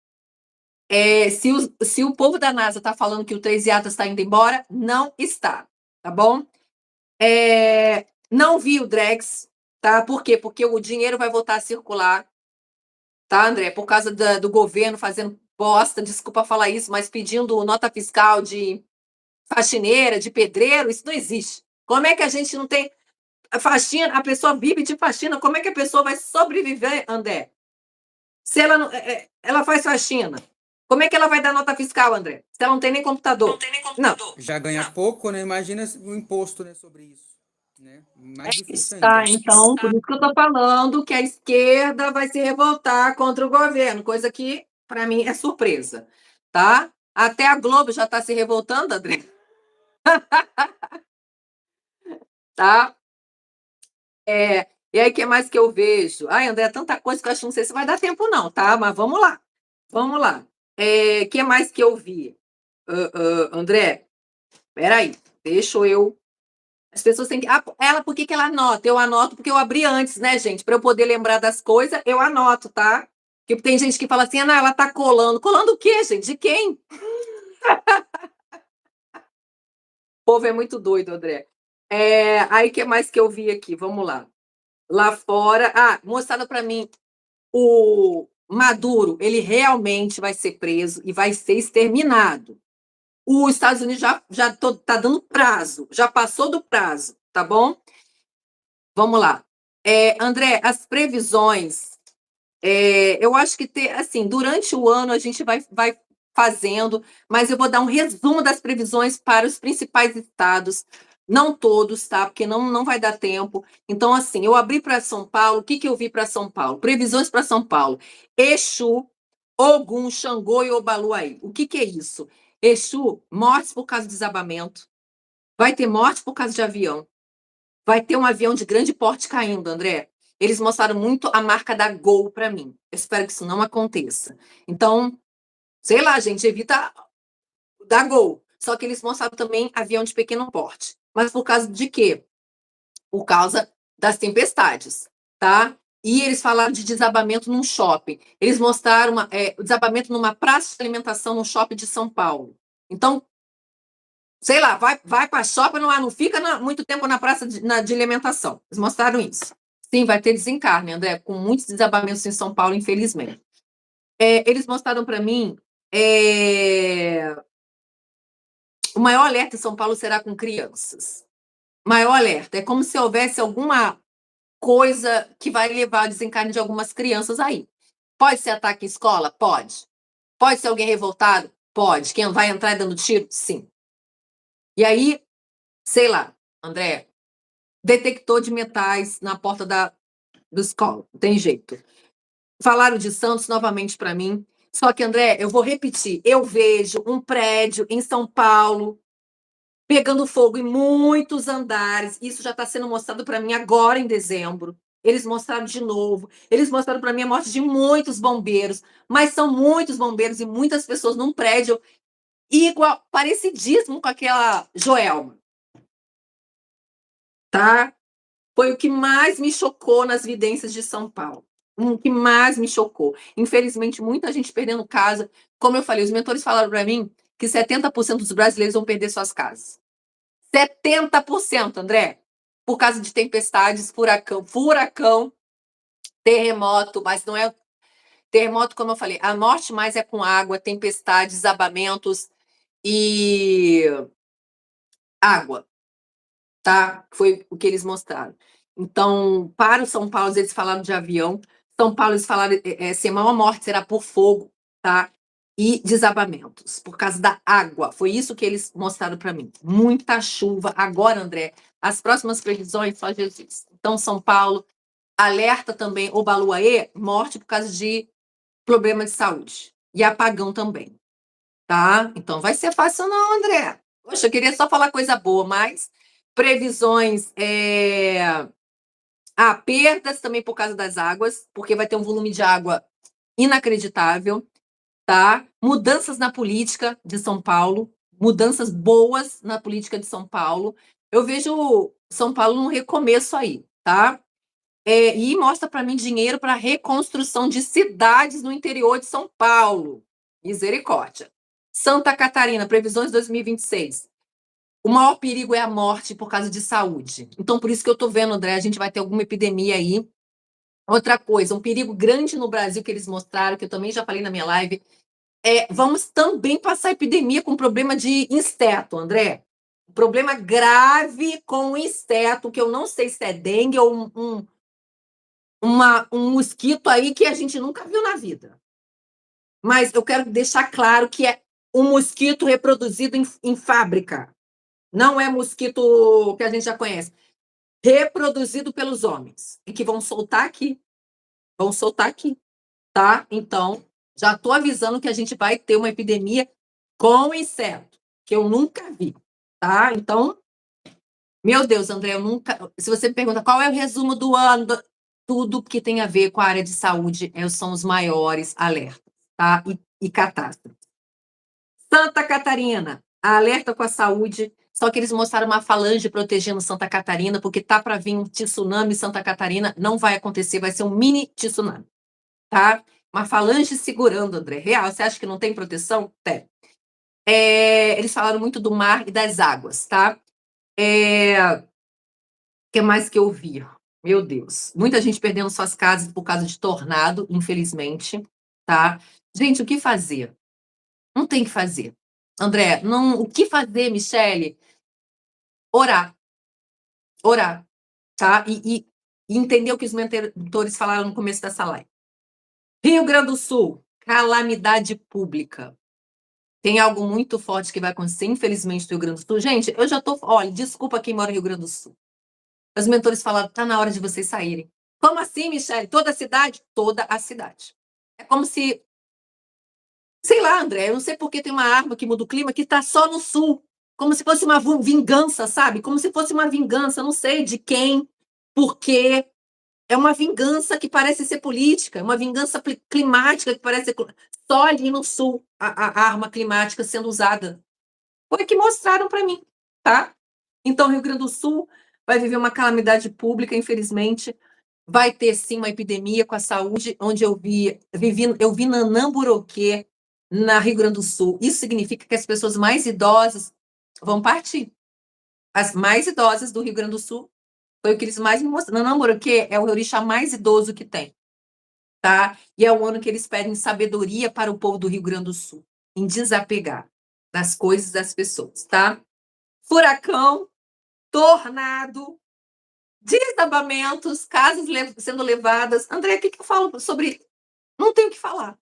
S1: Se o povo da NASA está falando que o 3 Atlas está indo embora, não está, tá bom? Não vi o Drex, tá? Por quê? Porque o dinheiro vai voltar a circular, tá, André? Por causa do governo fazendo bosta, desculpa falar isso, mas pedindo nota fiscal de faxineira, de pedreiro, isso não existe. Como é que a gente não tem faxina? A pessoa vive de faxina, como é que a pessoa vai sobreviver, André? Se ela não, ela faz faxina, como é que ela vai dar nota fiscal, André? Se ela não tem nem computador. Não.
S3: Já ganha pouco, né? Imagina o imposto, né, sobre isso. Né? Mais difícil ainda.
S1: Tá, então, por isso que eu estou falando que a esquerda vai se revoltar contra o governo, coisa que, para mim, é surpresa, tá? Até a Globo já está se revoltando, André. Tá? E aí, o que mais que eu vejo? Ai, André, tanta coisa que eu acho que não sei se vai dar tempo não, tá? Mas vamos lá. Vamos lá. O que mais que eu vi? André, peraí, deixa eu... As pessoas têm que... ela, por que ela anota? Eu anoto porque eu abri antes, né, gente? Para eu poder lembrar das coisas, eu anoto, tá? Porque tem gente que fala assim, ah, ela tá colando. Colando o quê, gente? De quem? O povo é muito doido, André. Aí, o que mais que eu vi aqui? Vamos lá. Lá fora... mostrado para mim, o Maduro, ele realmente vai ser preso e vai ser exterminado. Os Estados Unidos já tá dando prazo, já passou do prazo, tá bom? Vamos lá. André, as previsões, eu acho que assim, durante o ano a gente vai fazendo, mas eu vou dar um resumo das previsões para os principais estados, não todos, tá? Porque não vai dar tempo. Então, assim, eu abri para São Paulo, o que eu vi para São Paulo? Previsões para São Paulo. Exu, Ogum, Xangô e Obaluaí. O que é isso? Exu, mortes por causa de desabamento. Vai ter morte por causa de avião. Vai ter um avião de grande porte caindo, André. Eles mostraram muito a marca da Gol para mim. Eu espero que isso não aconteça. Então, sei lá, gente, evita da Gol. Só que eles mostraram também avião de pequeno porte. Mas por causa de quê? Por causa das tempestades, tá? E eles falaram de desabamento num shopping. Eles mostraram o desabamento numa praça de alimentação no shopping de São Paulo. Então, sei lá, vai para shopping, não fica muito tempo na praça de alimentação. Eles mostraram isso. Sim, vai ter desencarne, André, com muitos desabamentos em São Paulo, infelizmente. Eles mostraram para mim o maior alerta em São Paulo será com crianças. Maior alerta. É como se houvesse alguma coisa que vai levar ao desencarne de algumas crianças aí. Pode ser ataque em escola? Pode. Pode ser alguém revoltado? Pode. Quem vai entrar dando tiro? Sim. E aí, sei lá, André, detector de metais na porta da escola. Não tem jeito. Falaram de Santos novamente para mim. Só que, André, eu vou repetir. Eu vejo um prédio em São Paulo pegando fogo em muitos andares. Isso já está sendo mostrado para mim agora em dezembro. Eles mostraram de novo. Eles mostraram para mim a morte de muitos bombeiros. Mas são muitos bombeiros e muitas pessoas num prédio igual, parecidíssimo com aquela Joelma. Tá? Foi o que mais me chocou nas vidências de São Paulo. O que mais me chocou. Infelizmente, muita gente perdendo casa. Como eu falei, os mentores falaram para mim que 70% dos brasileiros vão perder suas casas. 70%, André. Por causa de tempestades, furacão, terremoto, mas não é terremoto, como eu falei. A morte mais é com água, tempestades, desabamentos e água. Tá? Foi o que eles mostraram. Então, para o São Paulo, eles falaram de avião. São Paulo, eles falaram que a maior morte será por fogo, tá? E desabamentos, por causa da água. Foi isso que eles mostraram para mim. Muita chuva. Agora, André, as próximas previsões, só Jesus. Então, São Paulo, alerta também, Obaluaê, morte por causa de problema de saúde. e apagão também, tá? Então, vai ser fácil não, André. Poxa, eu queria só falar coisa boa, mas previsões, perdas também por causa das águas, porque vai ter um volume de água inacreditável, tá? Mudanças na política de São Paulo, mudanças boas na política de São Paulo. Eu vejo São Paulo num recomeço aí, tá? E mostra para mim dinheiro para reconstrução de cidades no interior de São Paulo. Misericórdia. Santa Catarina, previsões 2026. O maior perigo é a morte por causa de saúde. Então, por isso que eu estou vendo, André, a gente vai ter alguma epidemia aí. Outra coisa, um perigo grande no Brasil que eles mostraram, que eu também já falei na minha live, vamos também passar epidemia com problema de inseto, André. Um problema grave com o inseto, que eu não sei se é dengue ou um mosquito aí que a gente nunca viu na vida. Mas eu quero deixar claro que é um mosquito reproduzido em fábrica. Não é mosquito que a gente já conhece. Reproduzido pelos homens. E que vão soltar aqui. Vão soltar aqui. Tá? Então, já estou avisando que a gente vai ter uma epidemia com inseto, que eu nunca vi. Tá? Então, meu Deus, André, eu nunca. Se você me pergunta qual é o resumo do ano, tudo que tem a ver com a área de saúde são os maiores alertas, tá? E catástrofes. Santa Catarina, alerta com a saúde. Só que eles mostraram uma falange protegendo Santa Catarina, porque tá para vir um tsunami em Santa Catarina. Não vai acontecer, vai ser um mini tsunami, tá? Uma falange segurando, André. Real, você acha que não tem proteção? Tem. Eles falaram muito do mar e das águas, tá? O que mais que eu vi? Meu Deus. Muita gente perdendo suas casas por causa de tornado, infelizmente, tá? Gente, o que fazer? Não tem o que fazer. André, não, o que fazer, Michele? Orar. Orar, tá? E entender o que os mentores falaram no começo dessa live. Rio Grande do Sul, calamidade pública. Tem algo muito forte que vai acontecer, infelizmente, no Rio Grande do Sul. Gente, eu já tô... Olha, desculpa quem mora no Rio Grande do Sul. Os mentores falaram, tá na hora de vocês saírem. Como assim, Michele? Toda a cidade? Toda a cidade. É como se... Sei lá, André, eu não sei porque tem uma arma que muda o clima que tá só no sul. Como se fosse uma vingança, sabe? Como se fosse uma vingança, não sei de quem, por quê. É uma vingança que parece ser política, uma vingança climática que parece ser... Só ali no sul a arma climática sendo usada. Foi o que mostraram para mim, tá? Então, Rio Grande do Sul vai viver uma calamidade pública, infelizmente. Vai ter, sim, uma epidemia com a saúde, onde eu vi Nanamburoquê, na Rio Grande do Sul. Isso significa que as pessoas mais idosas vão partir. As mais idosas do Rio Grande do Sul foi o que eles mais me mostraram. Nanamburoquê é o orixá mais idoso que tem, tá? E é o ano que eles pedem sabedoria para o povo do Rio Grande do Sul, em desapegar das coisas das pessoas, tá? Furacão, tornado, desabamentos, casas sendo levadas. André, o que eu falo sobre... Não tenho o que falar.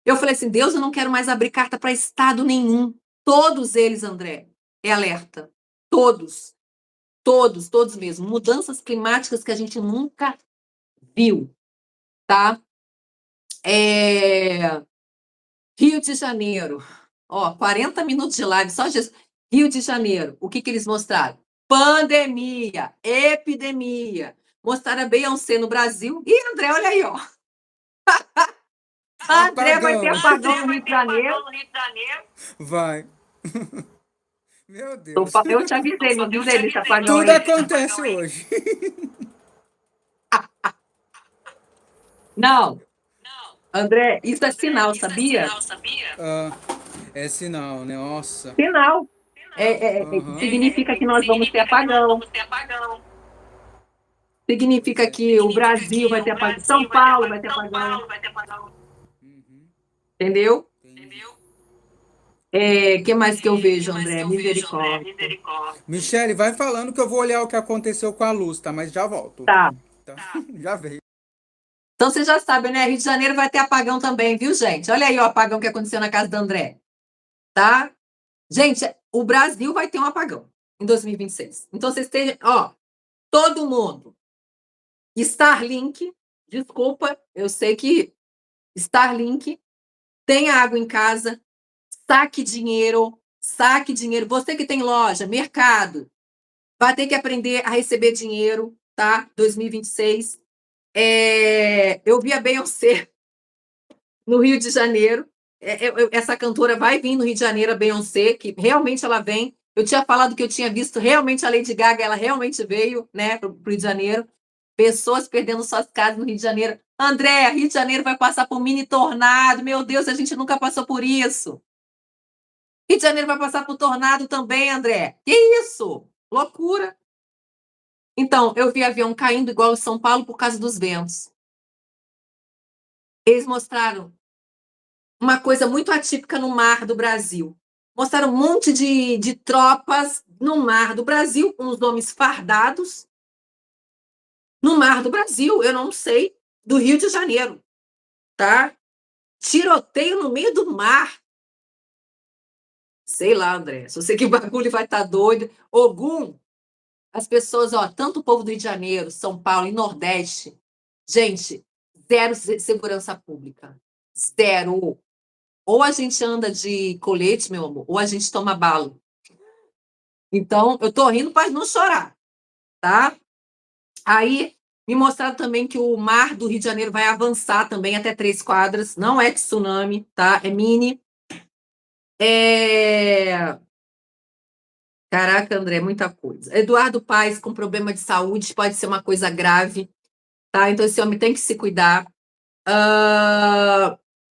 S1: Eu falei assim, Deus, eu não quero mais abrir carta para estado nenhum. Todos eles, André, é alerta. Todos. Todos, todos mesmo. Mudanças climáticas que a gente nunca viu, tá? Rio de Janeiro. Ó, 40 minutos de live, só Jesus. Rio de Janeiro. O que eles mostraram? Pandemia, epidemia. Mostraram a Beyoncé no Brasil. E André, olha aí, ó. André vai ter apagão no Rio de Janeiro.
S3: Vai. Meu Deus.
S1: Eu te avisei, não avisei desse apagão
S3: Tudo
S1: aí.
S3: acontece hoje.
S1: Não. André, isso é sinal, sabia?
S3: É sinal, né? Nossa.
S1: Sinal. Significa que nós vamos ter apagão. Significa que o Brasil vai ter apagão. São Paulo vai ter apagão. Entendeu? Que mais que eu vejo, André? Misericórdia.
S3: Michele, vai falando que eu vou olhar o que aconteceu com a luz, tá? Mas já volto.
S1: Tá.
S3: Já veio.
S1: Então, você já sabe, né? Rio de Janeiro vai ter apagão também, viu, gente? Olha aí o apagão que aconteceu na casa do André. Tá? Gente, o Brasil vai ter um apagão em 2026. Então, vocês têm, ó, todo mundo. Starlink, desculpa, eu sei que Starlink tenha água em casa, saque dinheiro. Você que tem loja, mercado, vai ter que aprender a receber dinheiro, tá? 2026. Eu vi a Beyoncé no Rio de Janeiro. Essa cantora vai vir no Rio de Janeiro, a Beyoncé, que realmente ela vem. Eu tinha falado que eu tinha visto realmente a Lady Gaga, ela realmente veio, né, para o Rio de Janeiro. Pessoas perdendo suas casas no Rio de Janeiro. André, Rio de Janeiro vai passar por mini tornado. Meu Deus, a gente nunca passou por isso. Rio de Janeiro vai passar por tornado também, André. Que isso? Loucura. Então, eu vi avião caindo igual em São Paulo por causa dos ventos. Eles mostraram uma coisa muito atípica no mar do Brasil. Mostraram um monte de tropas no mar do Brasil, com os homens fardados. No mar do Brasil, eu não sei, do Rio de Janeiro, tá? Tiroteio no meio do mar. Sei lá, André, só sei que o bagulho vai estar doido. Ogum, as pessoas, ó, tanto o povo do Rio de Janeiro, São Paulo e Nordeste, gente, zero segurança pública. Zero. Ou a gente anda de colete, meu amor, ou a gente toma bala. Então, eu tô rindo para não chorar, tá? Aí, me mostraram também que o mar do Rio de Janeiro vai avançar também até 3 quadras. Não é tsunami, tá? É mini. Caraca, André, muita coisa. Eduardo Paes com problema de saúde pode ser uma coisa grave, tá? Então, esse homem tem que se cuidar.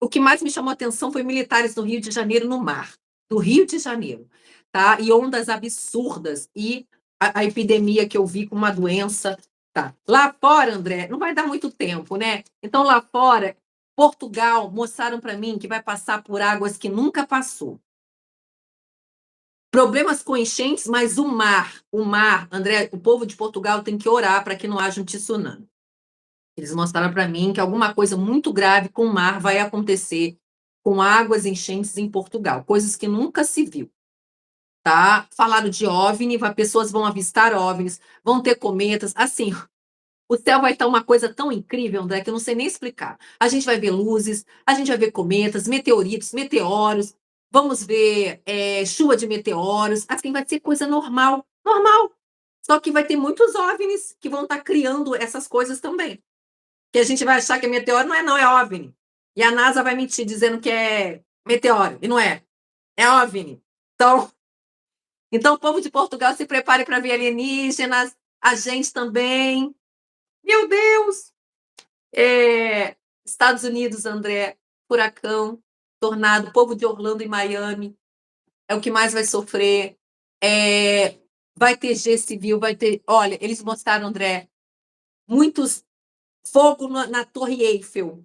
S1: O que mais me chamou a atenção foi militares no Rio de Janeiro no mar, do Rio de Janeiro, tá? E ondas absurdas e a epidemia que eu vi com uma doença, tá? Lá fora, André, não vai dar muito tempo, né? Então lá fora, Portugal mostraram para mim que vai passar por águas que nunca passou. Problemas com enchentes, mas o mar, André, o povo de Portugal tem que orar para que não haja um tsunami. Eles mostraram para mim que alguma coisa muito grave com o mar vai acontecer com águas enchentes em Portugal, coisas que nunca se viu, tá? Falaram de OVNI, pessoas vão avistar OVNIs, vão ter cometas, assim, o céu vai estar uma coisa tão incrível, André, que eu não sei nem explicar. A gente vai ver luzes, a gente vai ver cometas, meteoritos, meteoros, vamos ver chuva de meteoros, assim, vai ser coisa normal, normal. Só que vai ter muitos OVNIs que vão estar criando essas coisas também. Que a gente vai achar que é meteoro, não, é OVNI. E a NASA vai mentir dizendo que é meteoro, e não é. É OVNI. Então o povo de Portugal se prepare para ver alienígenas, a gente também. Meu Deus! Estados Unidos, André, furacão, tornado, povo de Orlando e Miami, é o que mais vai sofrer. Vai ter G civil, vai ter... Olha, eles mostraram, André, muitos fogo na Torre Eiffel.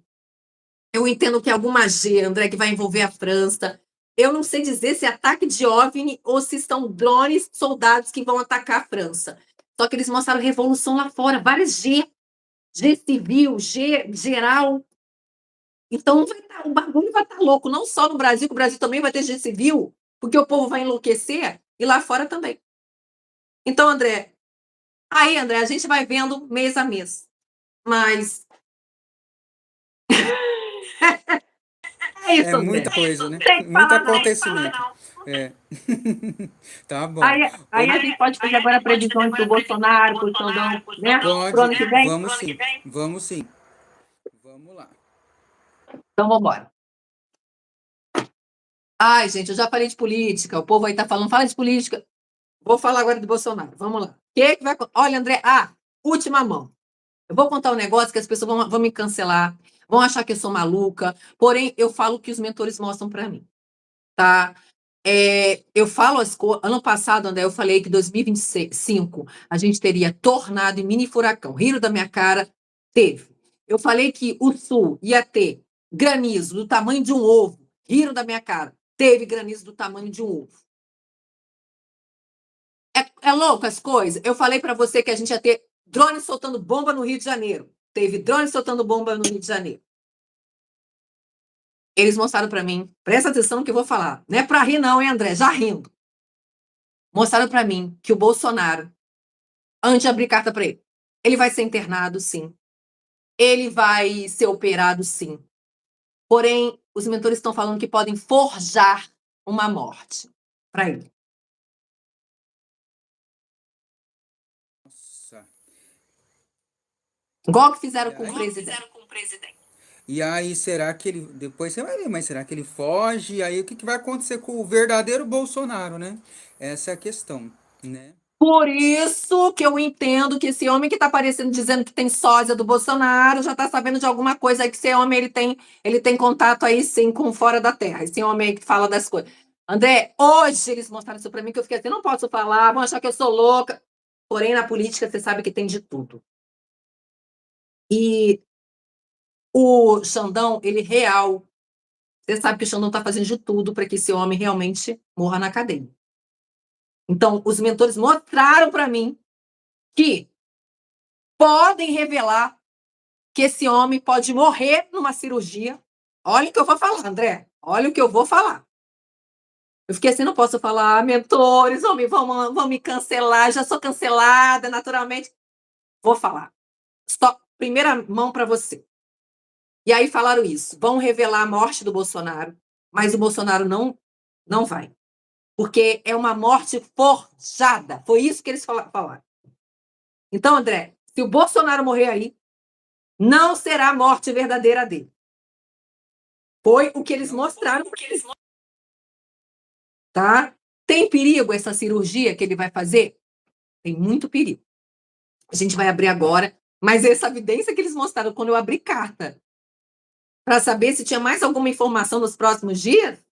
S1: Eu entendo que é alguma G, André, que vai envolver a França. Eu não sei dizer se é ataque de OVNI ou se são drones, soldados que vão atacar a França. Só que eles mostraram revolução lá fora, várias G. G civil, G geral. Então o bagulho vai estar louco, não só no Brasil, que o Brasil também vai ter G civil, porque o povo vai enlouquecer, e lá fora também. Então, André, a gente vai vendo mês a mês. Mas é isso, André.
S3: Muita coisa, né?
S1: Tem que
S3: Muito
S1: falar,
S3: acontecimento. Tá bom.
S1: Aí a gente pode fazer agora a previsão do Bolsonaro, pro Xandão, né? Pro ano que vem?
S3: Vamos sim. Vamos lá.
S1: Então, vamos embora. Ai, gente, eu já falei de política, o povo aí tá falando, fala de política. Vou falar agora do Bolsonaro, vamos lá. Que vai... Olha, André, última mão. Eu vou contar um negócio que as pessoas vão me cancelar, vão achar que eu sou maluca, porém, eu falo o que os mentores mostram para mim, tá? Eu falo as coisas. Ano passado, André, eu falei que 2025 a gente teria tornado e mini furacão. Riram da minha cara, teve. Eu falei que o Sul ia ter granizo do tamanho de um ovo. Riram da minha cara, teve granizo do tamanho de um ovo. É louco as coisas? Eu falei para você que a gente ia ter drone soltando bomba no Rio de Janeiro. Teve drone soltando bomba no Rio de Janeiro. Eles mostraram para mim, presta atenção no que eu vou falar. Não é para rir não, hein, André? Já rindo. Mostraram para mim que o Bolsonaro, antes de abrir carta para ele vai ser internado, sim. Ele vai ser operado, sim. Porém, os mentores estão falando que podem forjar uma morte para ele.
S3: Nossa.
S1: Igual que fizeram com o presidente.
S3: E aí, será que ele. Depois você vai ver, mas será que ele foge? E aí, o que que vai acontecer com o verdadeiro Bolsonaro, né? Essa é a questão, né?
S1: Por isso que eu entendo que esse homem que está aparecendo dizendo que tem sósia do Bolsonaro já está sabendo de alguma coisa aí, que esse homem ele tem contato aí sim com fora da terra. Esse homem aí que fala das coisas. André, hoje eles mostraram isso para mim que eu fiquei assim, não posso falar, vão achar que eu sou louca. Porém, na política você sabe que tem de tudo. E o Xandão, ele real, você sabe que o Xandão está fazendo de tudo para que esse homem realmente morra na cadeia. Então, os mentores mostraram para mim que podem revelar que esse homem pode morrer numa cirurgia. Olha o que eu vou falar, André. Olha o que eu vou falar. Eu fiquei assim, não posso falar, mentores, vão me cancelar, já sou cancelada naturalmente. Vou falar. Stop. Primeira mão para você. E aí falaram isso. Vão revelar a morte do Bolsonaro, mas o Bolsonaro não vai. Porque é uma morte forjada. Foi isso que eles falaram. Então, André, se o Bolsonaro morrer aí, não será a morte verdadeira dele. Foi o que eles mostraram. Tá? Tem perigo essa cirurgia que ele vai fazer? Tem muito perigo. A gente vai abrir agora, mas essa evidência que eles mostraram quando eu abri carta para saber se tinha mais alguma informação nos próximos dias.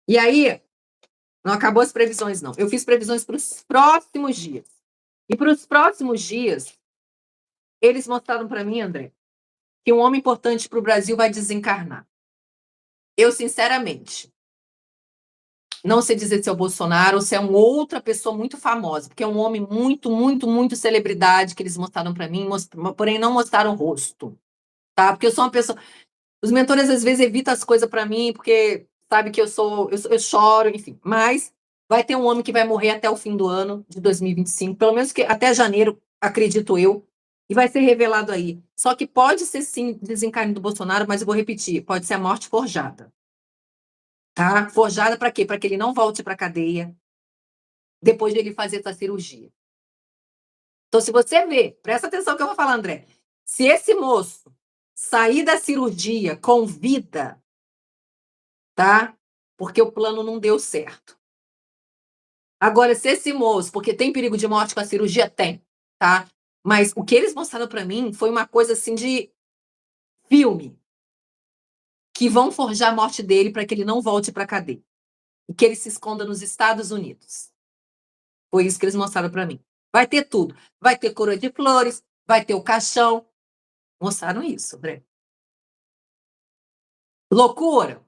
S1: E aí, não acabou as previsões, não. Eu fiz previsões para os próximos dias. E para os próximos dias, eles mostraram para mim, André, que um homem importante para o Brasil vai desencarnar. Eu, sinceramente, não sei dizer se é o Bolsonaro ou se é uma outra pessoa muito famosa, porque é um homem muito celebridade que eles mostraram para mim, porém não mostraram o rosto, tá? Porque eu sou uma pessoa... Os mentores, às vezes, evitam as coisas para mim, porque sabe que eu choro, enfim. Mas vai ter um homem que vai morrer até o fim do ano de 2025, pelo menos que até janeiro, acredito eu, e vai ser revelado aí. Só que pode ser, sim, desencarne do Bolsonaro, mas eu vou repetir, pode ser a morte forjada. Tá? Forjada para quê? Para que ele não volte para a cadeia depois de ele fazer essa cirurgia. Então, se você vê, presta atenção no que eu vou falar, André. Se esse moço sair da cirurgia com vida, tá? Porque o plano não deu certo. Agora, se esse moço, porque tem perigo de morte com a cirurgia? Tem, tá? Mas o que eles mostraram para mim foi uma coisa assim de filme. Que vão forjar a morte dele para que ele não volte para a cadeia. E que ele se esconda nos Estados Unidos. Foi isso que eles mostraram para mim. Vai ter tudo. Vai ter coroa de flores, vai ter o caixão. Mostraram isso, André. Loucura?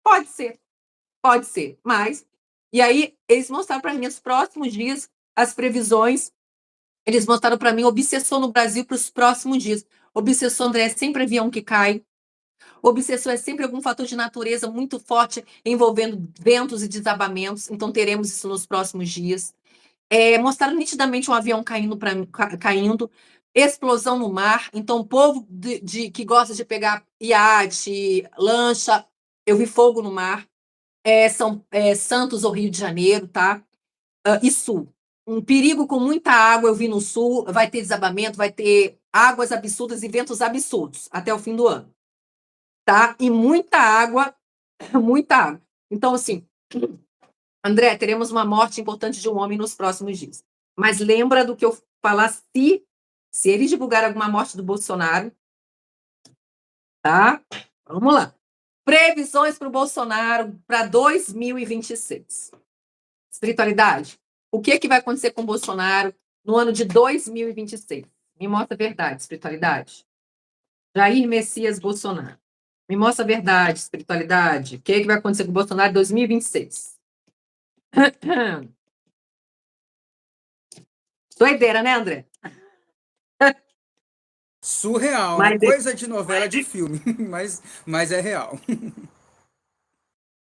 S1: Pode ser. Pode ser. Mas, e aí, eles mostraram para mim, nos próximos dias, as previsões. Eles mostraram para mim obsessor no Brasil para os próximos dias. Obsessor, André, é sempre avião que cai. Obsessor é sempre algum fator de natureza muito forte envolvendo ventos e desabamentos. Então, teremos isso nos próximos dias. Mostraram nitidamente um avião caindo, explosão no mar. Então, o povo que gosta de pegar iate, lancha, eu vi fogo no mar. Santos ou Rio de Janeiro, tá? E sul. Um perigo com muita água, eu vi no sul. Vai ter desabamento, vai ter águas absurdas e ventos absurdos até o fim do ano. Tá? E muita água, muita água. Então, assim, André, teremos uma morte importante de um homem nos próximos dias. Mas lembra do que eu falar se eles divulgarem alguma morte do Bolsonaro, tá? Vamos lá. Previsões para o Bolsonaro para 2026. Espiritualidade. O que vai acontecer com o Bolsonaro no ano de 2026? Me mostra a verdade, espiritualidade. Jair Messias Bolsonaro. Me mostra a verdade, espiritualidade. O que vai acontecer com o Bolsonaro em 2026? Doideira, né, André?
S3: Surreal, né? Coisa de novela de filme, mas é real.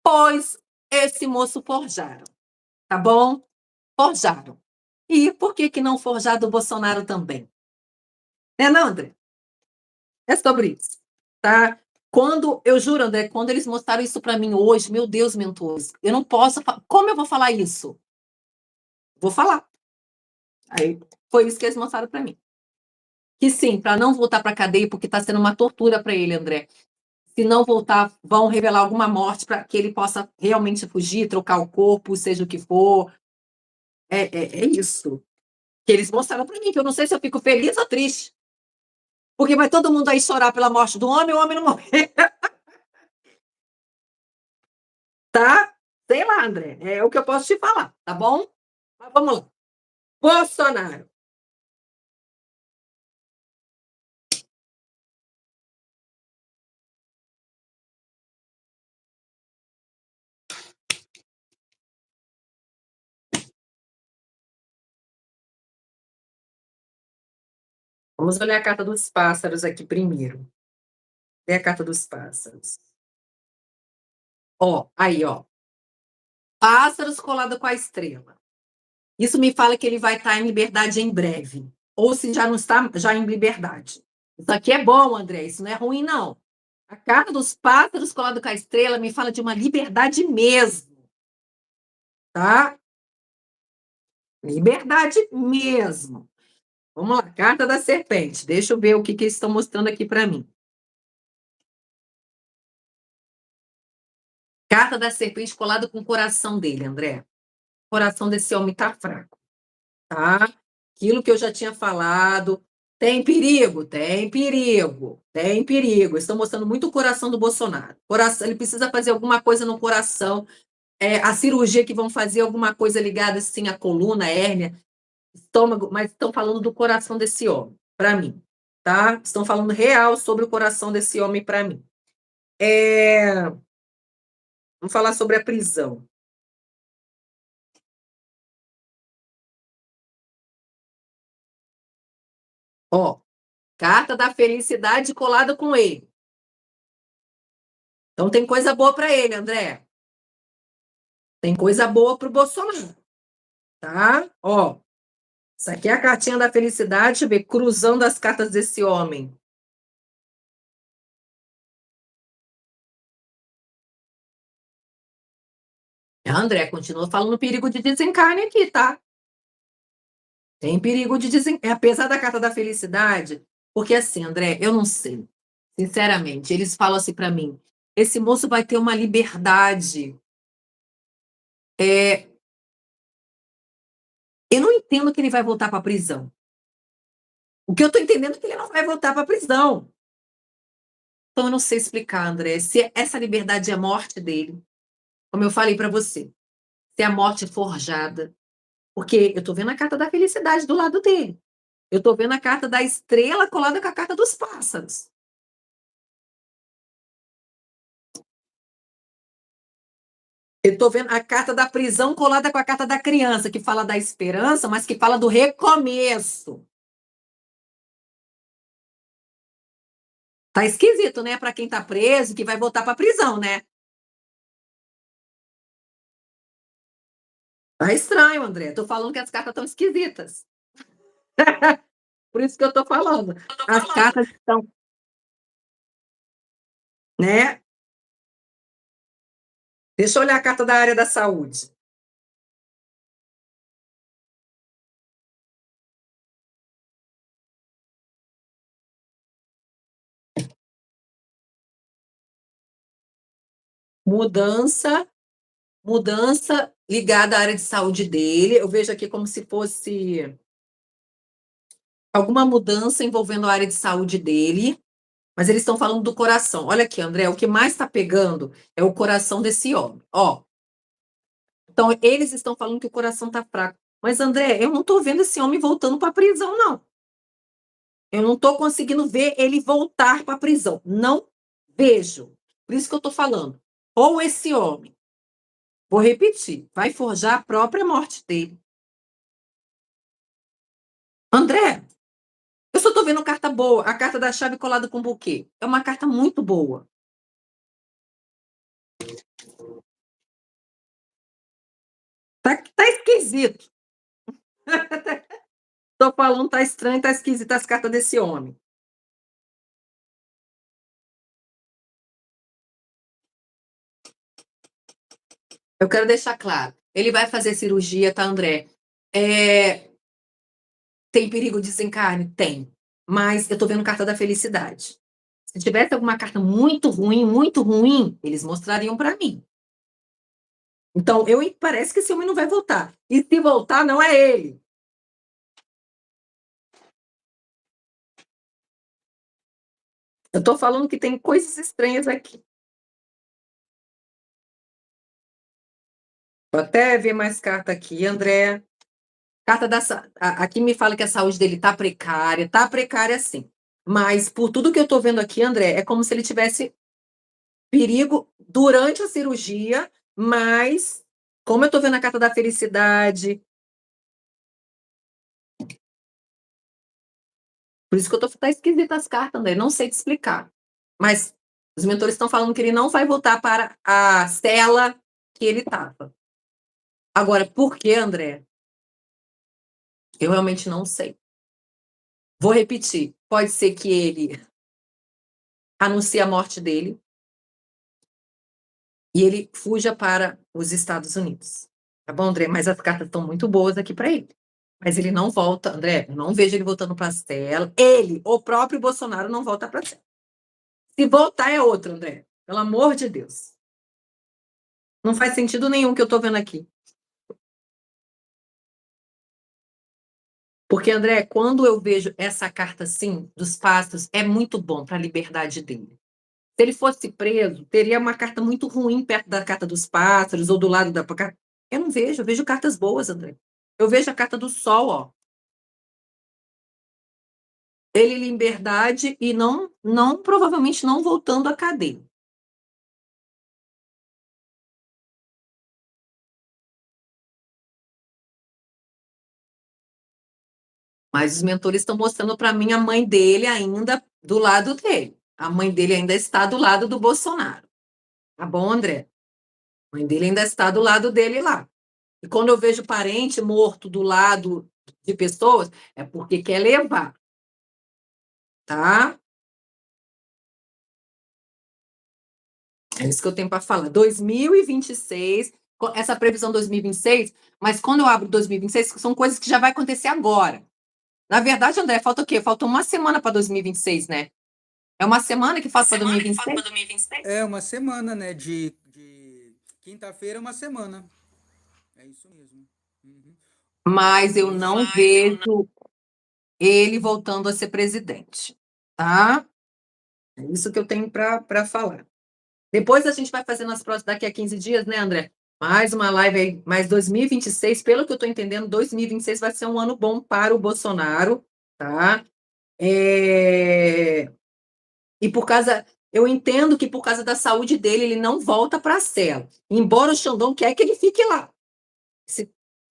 S1: Pois esse moço forjaram, tá bom? Forjaram. E por que não forjar do Bolsonaro também? Não, André? É sobre isso, tá? eu juro, André, quando eles mostraram isso para mim hoje, meu Deus, mentores, eu não posso. Como eu vou falar isso? Vou falar. Aí foi isso que eles mostraram para mim. Que sim, para não voltar para a cadeia, porque está sendo uma tortura para ele, André. Se não voltar, vão revelar alguma morte para que ele possa realmente fugir, trocar o corpo, seja o que for. É isso que eles mostraram para mim, que eu não sei se eu fico feliz ou triste. Porque vai todo mundo aí chorar pela morte do homem, o homem não morre. Tá? Sei lá, André. É o que eu posso te falar, tá bom? Mas vamos lá. Bolsonaro. Vamos olhar a carta dos pássaros aqui primeiro. Lê a carta dos pássaros. Ó, aí, ó. Pássaros colado com a estrela. Isso me fala que ele vai estar em liberdade em breve. Ou se já não está já em liberdade. Isso aqui é bom, André. Isso não é ruim, não. A carta dos pássaros colado com a estrela me fala de uma liberdade mesmo. Tá? Liberdade mesmo. Vamos lá, carta da serpente. Deixa eu ver o que eles estão mostrando aqui para mim. Carta da serpente colada com o coração dele, André. O coração desse homem está fraco, tá? Aquilo que eu já tinha falado. Tem perigo? Tem perigo. Tem perigo. Estão mostrando muito o coração do Bolsonaro. Coração, ele precisa fazer alguma coisa no coração. A cirurgia que vão fazer, alguma coisa ligada assim à coluna, à hérnia, estômago, mas estão falando do coração desse homem, para mim, tá? Estão falando real sobre o coração desse homem para mim. Vamos falar sobre a prisão. Ó, carta da felicidade colada com ele. Então tem coisa boa para ele, André. Tem coisa boa para o Bolsonaro, tá? Ó, isso aqui é a cartinha da felicidade. Deixa eu ver, cruzando as cartas desse homem. André, continua falando perigo de desencarne aqui, tá? Tem perigo de desencarne. Apesar da carta da felicidade, porque assim, André, eu não sei. Sinceramente, eles falam assim para mim: esse moço vai ter uma liberdade. Eu não entendo que ele vai voltar para a prisão. O que eu estou entendendo é que ele não vai voltar para a prisão. Então, eu não sei explicar, André, se essa liberdade é a morte dele, como eu falei para você, se é a morte forjada, porque eu estou vendo a carta da felicidade do lado dele. Eu estou vendo a carta da estrela colada com a carta dos pássaros. Eu estou vendo a carta da prisão colada com a carta da criança, que fala da esperança, mas que fala do recomeço. Tá esquisito, né? Para quem tá preso, que vai voltar para a prisão, né? Tá estranho, André. Tô falando que as cartas estão esquisitas. Por isso que eu tô falando. As cartas estão, né? Deixa eu olhar a carta da área da saúde. Mudança, mudança ligada à área de saúde dele. Eu vejo aqui como se fosse alguma mudança envolvendo a área de saúde dele, mas eles estão falando do coração. Olha aqui, André, o que mais está pegando é o coração desse homem. Ó, então eles estão falando que o coração está fraco. Mas, André, eu não estou vendo esse homem voltando para a prisão, não. Eu não estou conseguindo ver ele voltar para a prisão. Não vejo. Por isso que eu estou falando. Ou esse homem, vou repetir, vai forjar a própria morte dele. André, eu só estou vendo carta boa. A carta da chave colada com buquê. É uma carta muito boa. Tá esquisito. Estou falando, tá estranho, tá esquisito as cartas desse homem. Eu quero deixar claro. Ele vai fazer cirurgia, tá, André? Tem perigo de desencarne? Tem. Mas eu tô vendo carta da felicidade. Se tivesse alguma carta muito ruim, eles mostrariam para mim. Então, parece que esse homem não vai voltar. E se voltar, não é ele. Eu tô falando que tem coisas estranhas aqui. Vou até ver mais carta aqui, André. Carta aqui me fala que a saúde dele tá precária sim. Mas por tudo que eu tô vendo aqui, André, é como se ele tivesse perigo durante a cirurgia, mas como eu tô vendo a carta da felicidade, por isso que tá esquisita as cartas, André, não sei te explicar. Mas os mentores estão falando que ele não vai voltar para a cela que ele estava. Agora, por que, André? Eu realmente não sei. Vou repetir. Pode ser que ele anuncie a morte dele e ele fuja para os Estados Unidos. Tá bom, André? Mas as cartas estão muito boas aqui para ele. Mas ele não volta, André, eu não vejo ele voltando para a cela. Ele, o próprio Bolsonaro, não volta para a cela. Se voltar é outro, André. Pelo amor de Deus. Não faz sentido nenhum que eu estou vendo aqui. Porque, André, quando eu vejo essa carta assim, dos pássaros, é muito bom para a liberdade dele. Se ele fosse preso, teria uma carta muito ruim perto da carta dos pássaros ou do lado da carta. Eu não vejo, eu vejo cartas boas, André. Eu vejo a carta do sol, ó. Ele em liberdade e provavelmente não voltando à cadeia. Mas os mentores estão mostrando para mim a mãe dele ainda do lado dele. A mãe dele ainda está do lado do Bolsonaro. Tá bom, André? A mãe dele ainda está do lado dele lá. E quando eu vejo parente morto do lado de pessoas, é porque quer levar. Tá? É isso que eu tenho para falar. 2026, essa previsão 2026, mas quando eu abro 2026, são coisas que já vai acontecer agora. Na verdade, André, falta o quê? Falta uma semana para 2026, né? É uma semana que falta para 2026?
S3: É uma semana, né? De quinta-feira, uma semana. É isso mesmo. Uhum.
S1: Mas eu não vejo ele voltando a ser presidente, tá? É isso que eu tenho para falar. Depois a gente vai fazer nas próximas, daqui a 15 dias, né, André? Mais uma live aí, mais 2026, pelo que eu estou entendendo, 2026 vai ser um ano bom para o Bolsonaro, tá? E eu entendo que por causa da saúde dele, ele não volta para a cela. Embora o Xandão quer que ele fique lá.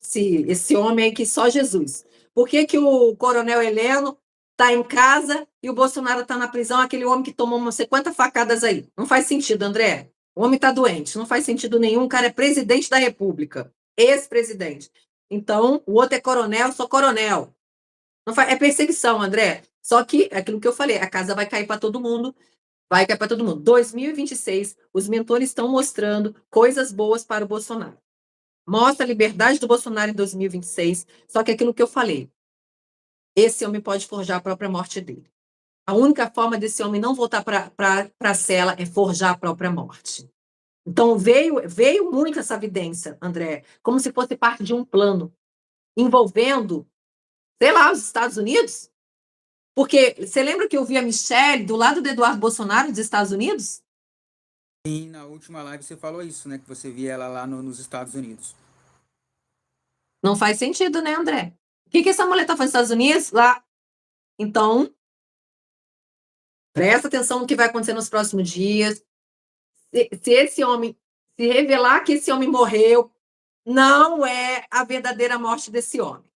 S1: Esse homem aí que só Jesus. Por que que o Coronel Heleno está em casa e o Bolsonaro está na prisão, aquele homem que tomou umas 50 facadas aí? Não faz sentido, André. O homem está doente, não faz sentido nenhum. O cara é presidente da República, ex-presidente. Então, o outro é coronel, sou coronel. Não faz, é perseguição, André. Só que, é aquilo que eu falei, a casa vai cair para todo mundo. Vai cair para todo mundo. 2026, os mentores estão mostrando coisas boas para o Bolsonaro. Mostra a liberdade do Bolsonaro em 2026, só que aquilo que eu falei, esse homem pode forjar a própria morte dele. A única forma desse homem não voltar para a cela é forjar a própria morte. Então, veio muito essa evidência, André, como se fosse parte de um plano envolvendo, sei lá, os Estados Unidos. Porque você lembra que eu vi a Michelle do lado do Eduardo Bolsonaro dos Estados Unidos?
S3: E na última live você falou isso, né? Que você via ela lá nos Estados Unidos.
S1: Não faz sentido, né, André? O que essa mulher está fazendo nos Estados Unidos? Lá. Então, presta atenção no que vai acontecer nos próximos dias. Se esse homem se revelar que esse homem morreu, não é a verdadeira morte desse homem.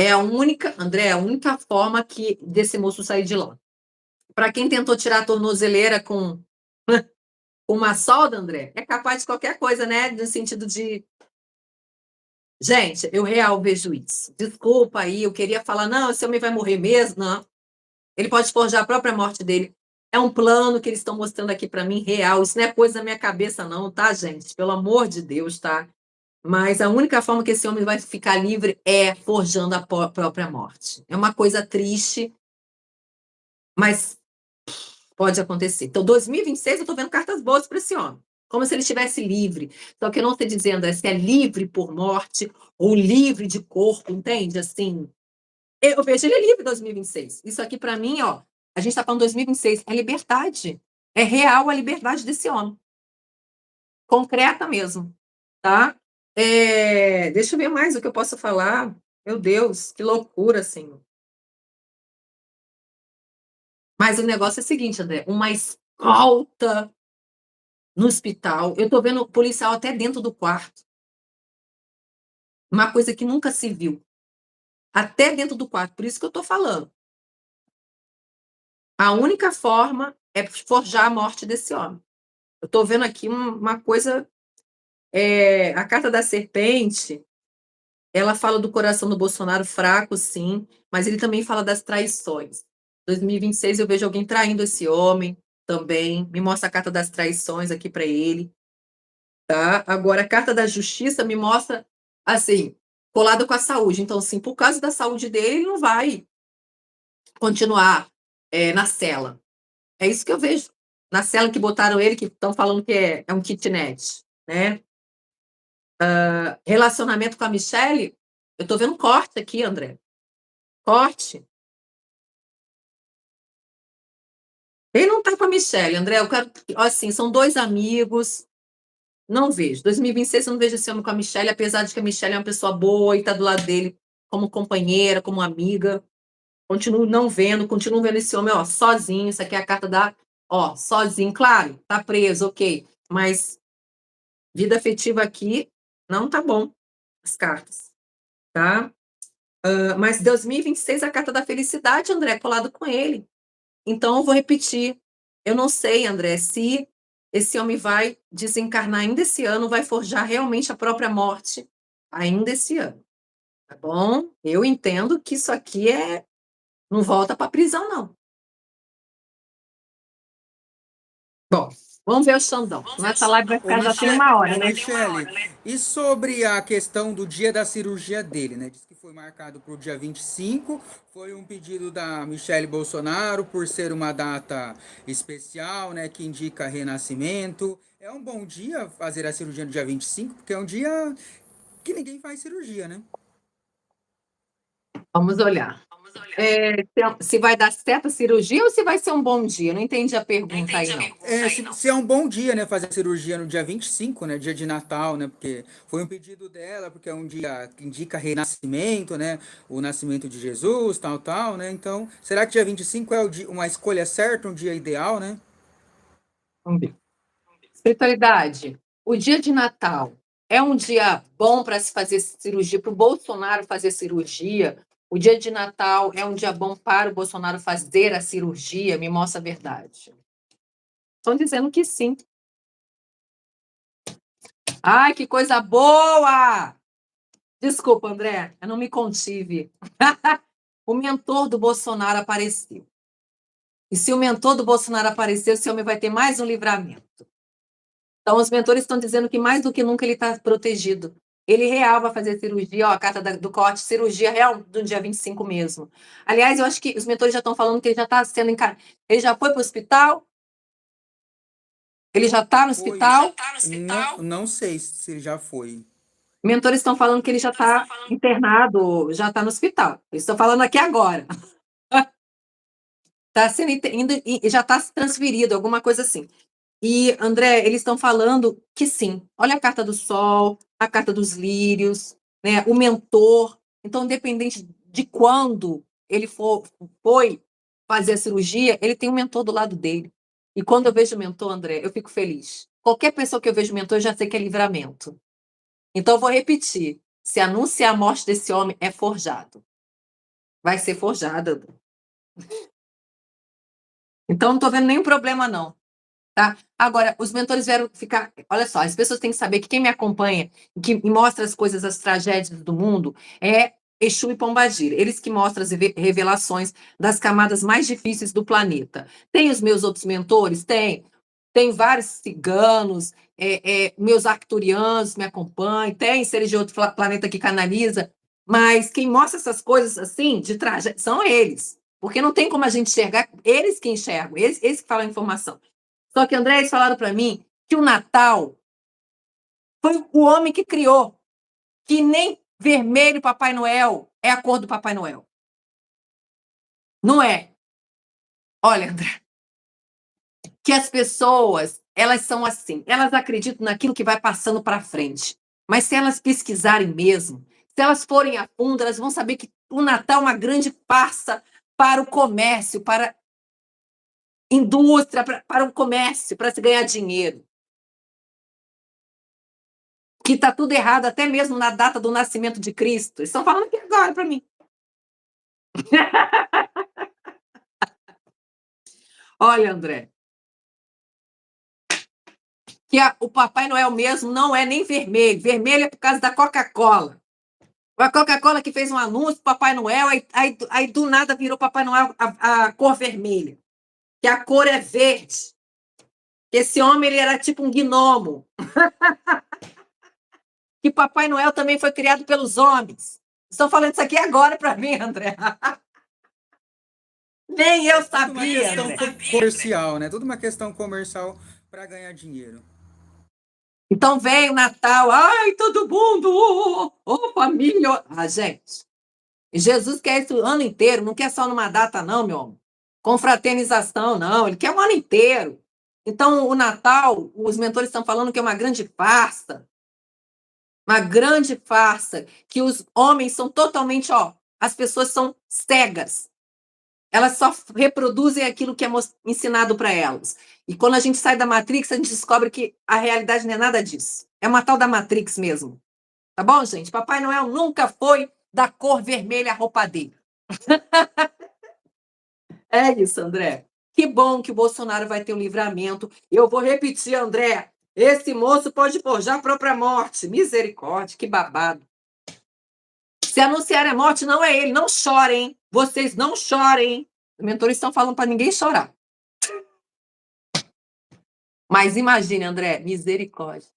S1: É a única, André, a única forma desse moço sair de lá. Para quem tentou tirar a tornozeleira com uma solda, André, é capaz de qualquer coisa, né? No sentido de. Gente, eu real vejo isso. Desculpa aí, eu queria falar, não, esse homem vai morrer mesmo, não. Ele pode forjar a própria morte dele. É um plano que eles estão mostrando aqui para mim real. Isso não é coisa da minha cabeça, não, tá, gente? Pelo amor de Deus, tá? Mas a única forma que esse homem vai ficar livre é forjando a própria morte. É uma coisa triste, mas pode acontecer. Então, 2026, eu estou vendo cartas boas para esse homem. Como se ele estivesse livre. Só que eu não estou dizendo se é livre por morte ou livre de corpo, entende? Assim, eu vejo ele livre em 2026. Isso aqui, para mim, ó, a gente está falando 2026, é liberdade. É real a liberdade desse homem. Concreta mesmo, tá? Deixa eu ver mais o que eu posso falar. Meu Deus, que loucura, assim. Mas o negócio é o seguinte, André, uma escolta no hospital. Eu tô vendo o policial até dentro do quarto. Uma coisa que nunca se viu. Até dentro do quarto. Por isso que eu tô falando. A única forma é forjar a morte desse homem. Eu tô vendo aqui uma coisa. A carta da serpente, ela fala do coração do Bolsonaro fraco, sim, mas ele também fala das traições. 2026 eu vejo alguém traindo esse homem também. Me mostra a carta das traições aqui para ele. Tá? Agora, a carta da justiça me mostra, assim, colado com a saúde. Então, assim, por causa da saúde dele, ele não vai continuar na cela. É isso que eu vejo. Na cela que botaram ele, que estão falando que é um kitnet, né? Relacionamento com a Michelle, eu tô vendo corte aqui, André. Corte. Ele não tá com a Michelle, André. Eu quero, assim, são dois amigos. Não vejo. 2026 eu não vejo esse homem com a Michelle, apesar de que a Michelle é uma pessoa boa e está do lado dele como companheira, como amiga. Continuo vendo esse homem, ó, sozinho. Isso aqui é a carta da, ó, sozinho. Claro, tá preso, ok. Mas vida afetiva aqui não tá bom, as cartas, tá? Mas 2026 é a carta da felicidade, André, colado com ele. Então, eu vou repetir. Eu não sei, André, se esse homem vai desencarnar ainda esse ano, vai forjar realmente a própria morte ainda esse ano. Tá bom? Eu entendo que isso aqui não volta para a prisão, não. Bom, vamos ver o Xandão. Nossa live vai ficar já tem uma hora, né?
S3: Michele, e sobre a questão do dia da cirurgia dele, né? Diz que foi marcado para o dia 25, foi um pedido da Michele Bolsonaro por ser uma data especial, né? Que indica renascimento. É um bom dia fazer a cirurgia no dia 25, porque é um dia que ninguém faz cirurgia, né?
S1: Vamos olhar. Se vai dar certo a cirurgia ou se vai ser um bom dia? Não entendi a pergunta aí, não.
S3: Se é um bom dia, né, fazer a cirurgia no dia 25, né, dia de Natal, né, porque foi um pedido dela, porque é um dia que indica renascimento, né, o nascimento de Jesus, tal, né, então, será que dia 25 é uma escolha certa, um dia ideal, né?
S1: Vamos ver. Espiritualidade. O dia de Natal é um dia bom para se fazer cirurgia, para o Bolsonaro fazer cirurgia? O dia de Natal é um dia bom para o Bolsonaro fazer a cirurgia? Me mostra a verdade. Estão dizendo que sim. Ai, que coisa boa! Desculpa, André, eu não me contive. O mentor do Bolsonaro apareceu. E se o mentor do Bolsonaro aparecer, esse homem vai ter mais um livramento. Então, os mentores estão dizendo que mais do que nunca ele está protegido. Ele real vai fazer cirurgia, ó, a carta do corte, cirurgia real do dia 25 mesmo. Aliás, eu acho que os mentores já estão falando que ele já está sendo encarnado. Ele já foi para o hospital? Ele já está no hospital?
S3: Não sei se ele já foi.
S1: Mentores estão falando que ele já está internado, já está no hospital. Eles estão falando aqui agora. Tá sendo indo, já está transferido, alguma coisa assim. E, André, eles estão falando que sim. Olha a carta do Sol, a carta dos lírios, né? O mentor. Então, independente de quando ele foi fazer a cirurgia, ele tem um mentor do lado dele. E quando eu vejo o mentor, André, eu fico feliz. Qualquer pessoa que eu vejo mentor, eu já sei que é livramento. Então, eu vou repetir. Se anunciar a morte desse homem, é forjado. Vai ser forjado, André. Então, não estou vendo nenhum problema, não. Tá? Agora, os mentores vieram ficar. Olha só, as pessoas têm que saber que quem me acompanha, que me mostra as coisas, as tragédias do mundo, Exu e Pombagira, eles que mostram as revelações das camadas mais difíceis do planeta. Tem os meus outros mentores? Tem vários ciganos, meus arcturianos me acompanham, tem seres de outro planeta que canaliza, mas quem mostra essas coisas assim, de trás, são eles. Porque não tem como a gente enxergar, eles que enxergam, eles que falam a informação. Só que, André, eles falaram para mim que o Natal foi o homem que criou, que nem vermelho Papai Noel é a cor do Papai Noel. Não é. Olha, André, que as pessoas, elas são assim, elas acreditam naquilo que vai passando para frente. Mas se elas pesquisarem mesmo, se elas forem a fundo, elas vão saber que o Natal é uma grande farsa para o comércio, para a indústria, para o comércio, para se ganhar dinheiro. Que está tudo errado, até mesmo na data do nascimento de Cristo. Eles estão falando aqui agora para mim. Olha, André, que o Papai Noel mesmo não é nem vermelho. Vermelho é por causa da Coca-Cola. A Coca-Cola que fez um anúncio, Papai Noel, aí do nada virou Papai Noel a cor vermelha. Que a cor é verde. Esse homem ele era tipo um gnomo. Que Papai Noel também foi criado pelos homens. Estão falando isso aqui agora para mim, André. Nem eu sabia.
S3: Tudo uma questão comercial, né? Tudo uma questão comercial para ganhar dinheiro.
S1: Então vem o Natal, ai, todo mundo, família. Ah, gente, Jesus quer isso o ano inteiro, não quer só numa data, não, meu amor. Confraternização, não, ele quer o ano inteiro. Então, o Natal, os mentores estão falando que é uma grande farsa. Uma grande farsa, que os homens são totalmente, as pessoas são cegas. Elas só reproduzem aquilo que é ensinado para elas. E quando a gente sai da Matrix, a gente descobre que a realidade não é nada disso. É uma tal da Matrix mesmo. Tá bom, gente? Papai Noel nunca foi da cor vermelha a roupa dele. É isso, André. Que bom que o Bolsonaro vai ter um livramento. Eu vou repetir, André. Esse moço pode forjar a própria morte. Misericórdia, que babado. Se anunciar a morte, não é ele. Não chorem. Vocês não chorem. Os mentores estão falando para ninguém chorar. Mas imagine, André, misericórdia.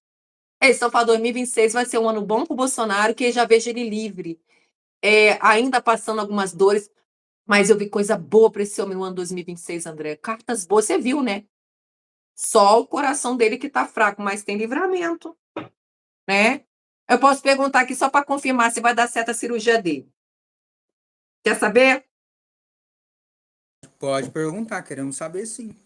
S1: Eles estão falando que 2026 vai ser um ano bom para o Bolsonaro, que eu já vejo ele livre. Ainda passando algumas dores, mas eu vi coisa boa para esse homem no ano 2026, André. Cartas boas, você viu, né? Só o coração dele que está fraco, mas tem livramento, né? Eu posso perguntar aqui só para confirmar se vai dar certo a cirurgia dele. Quer saber?
S3: Pode perguntar, queremos saber sim.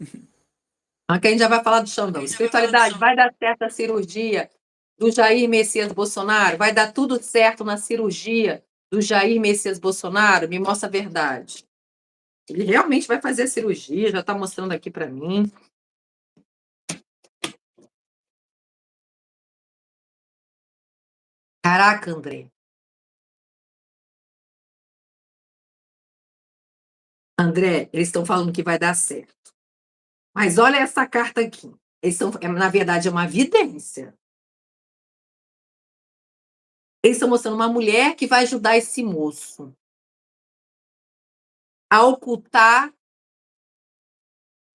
S1: Aqui a gente já vai falar do Xandão. Espiritualidade, vai dar certo a cirurgia do Jair Messias Bolsonaro? Vai dar tudo certo na cirurgia do Jair Messias Bolsonaro? Me mostra a verdade. Ele realmente vai fazer a cirurgia, já está mostrando aqui para mim. Caraca, André. André, eles estão falando que vai dar certo. Mas olha essa carta aqui. Na verdade, é uma vidência. Eles estão mostrando uma mulher que vai ajudar esse moço a ocultar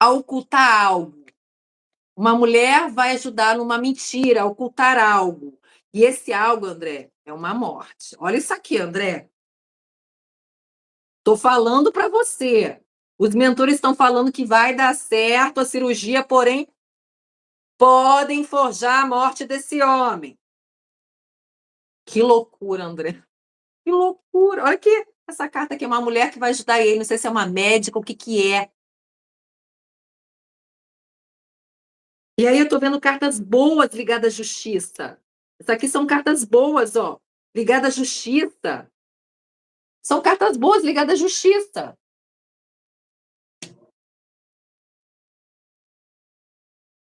S1: algo. Uma mulher vai ajudar numa mentira, a ocultar algo. E esse algo, André, é uma morte. Olha isso aqui, André. Estou falando para você. Os mentores estão falando que vai dar certo a cirurgia, porém, podem forjar a morte desse homem. Que loucura, André. Que loucura. Olha aqui, essa carta aqui é uma mulher que vai ajudar ele. Não sei se é uma médica, o que que é. E aí eu estou vendo cartas boas ligadas à justiça. Isso aqui são cartas boas, ligadas à justiça. São cartas boas ligadas à justiça.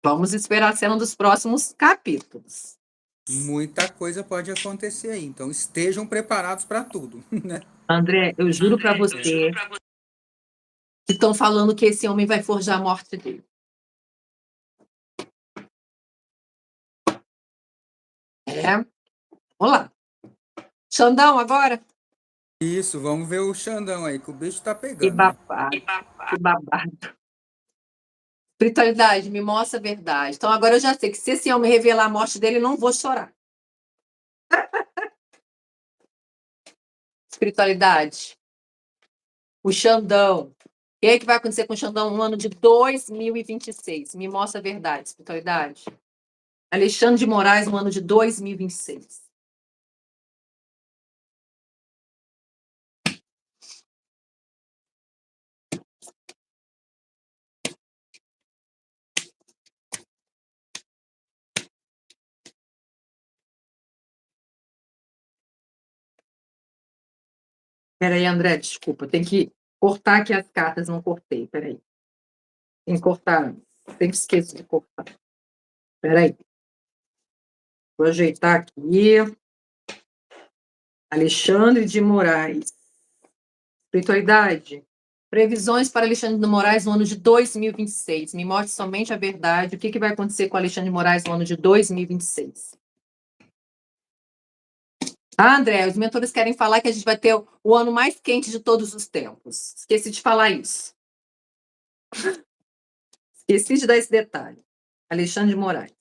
S1: Vamos esperar a cena dos próximos capítulos.
S3: Muita coisa pode acontecer aí, então estejam preparados para tudo, né?
S1: André, eu juro para você que estão falando que esse homem vai forjar a morte dele. Vamos lá. Xandão, agora?
S3: Isso, vamos ver o Xandão aí, que o bicho tá
S1: Que
S3: pegando, né?
S1: babado, que babado. Espiritualidade, me mostra a verdade. Então agora eu já sei que se esse homem revelar a morte dele, eu não vou chorar. Espiritualidade, o Xandão. E aí, o que vai acontecer com o Xandão no ano de 2026? Me mostra a verdade, espiritualidade. Alexandre de Moraes no ano de 2026. Peraí, André, desculpa, tem que cortar aqui as cartas, não cortei, peraí. Tem que cortar, tem que esquecer de cortar. Peraí. Vou ajeitar aqui. Alexandre de Moraes. Espiritualidade. Previsões para Alexandre de Moraes no ano de 2026. Me mostre somente a verdade. O que vai acontecer com Alexandre de Moraes no ano de 2026? Ah, André, os mentores querem falar que a gente vai ter o ano mais quente de todos os tempos. Esqueci de falar isso. Esqueci de dar esse detalhe. Alexandre de Moraes.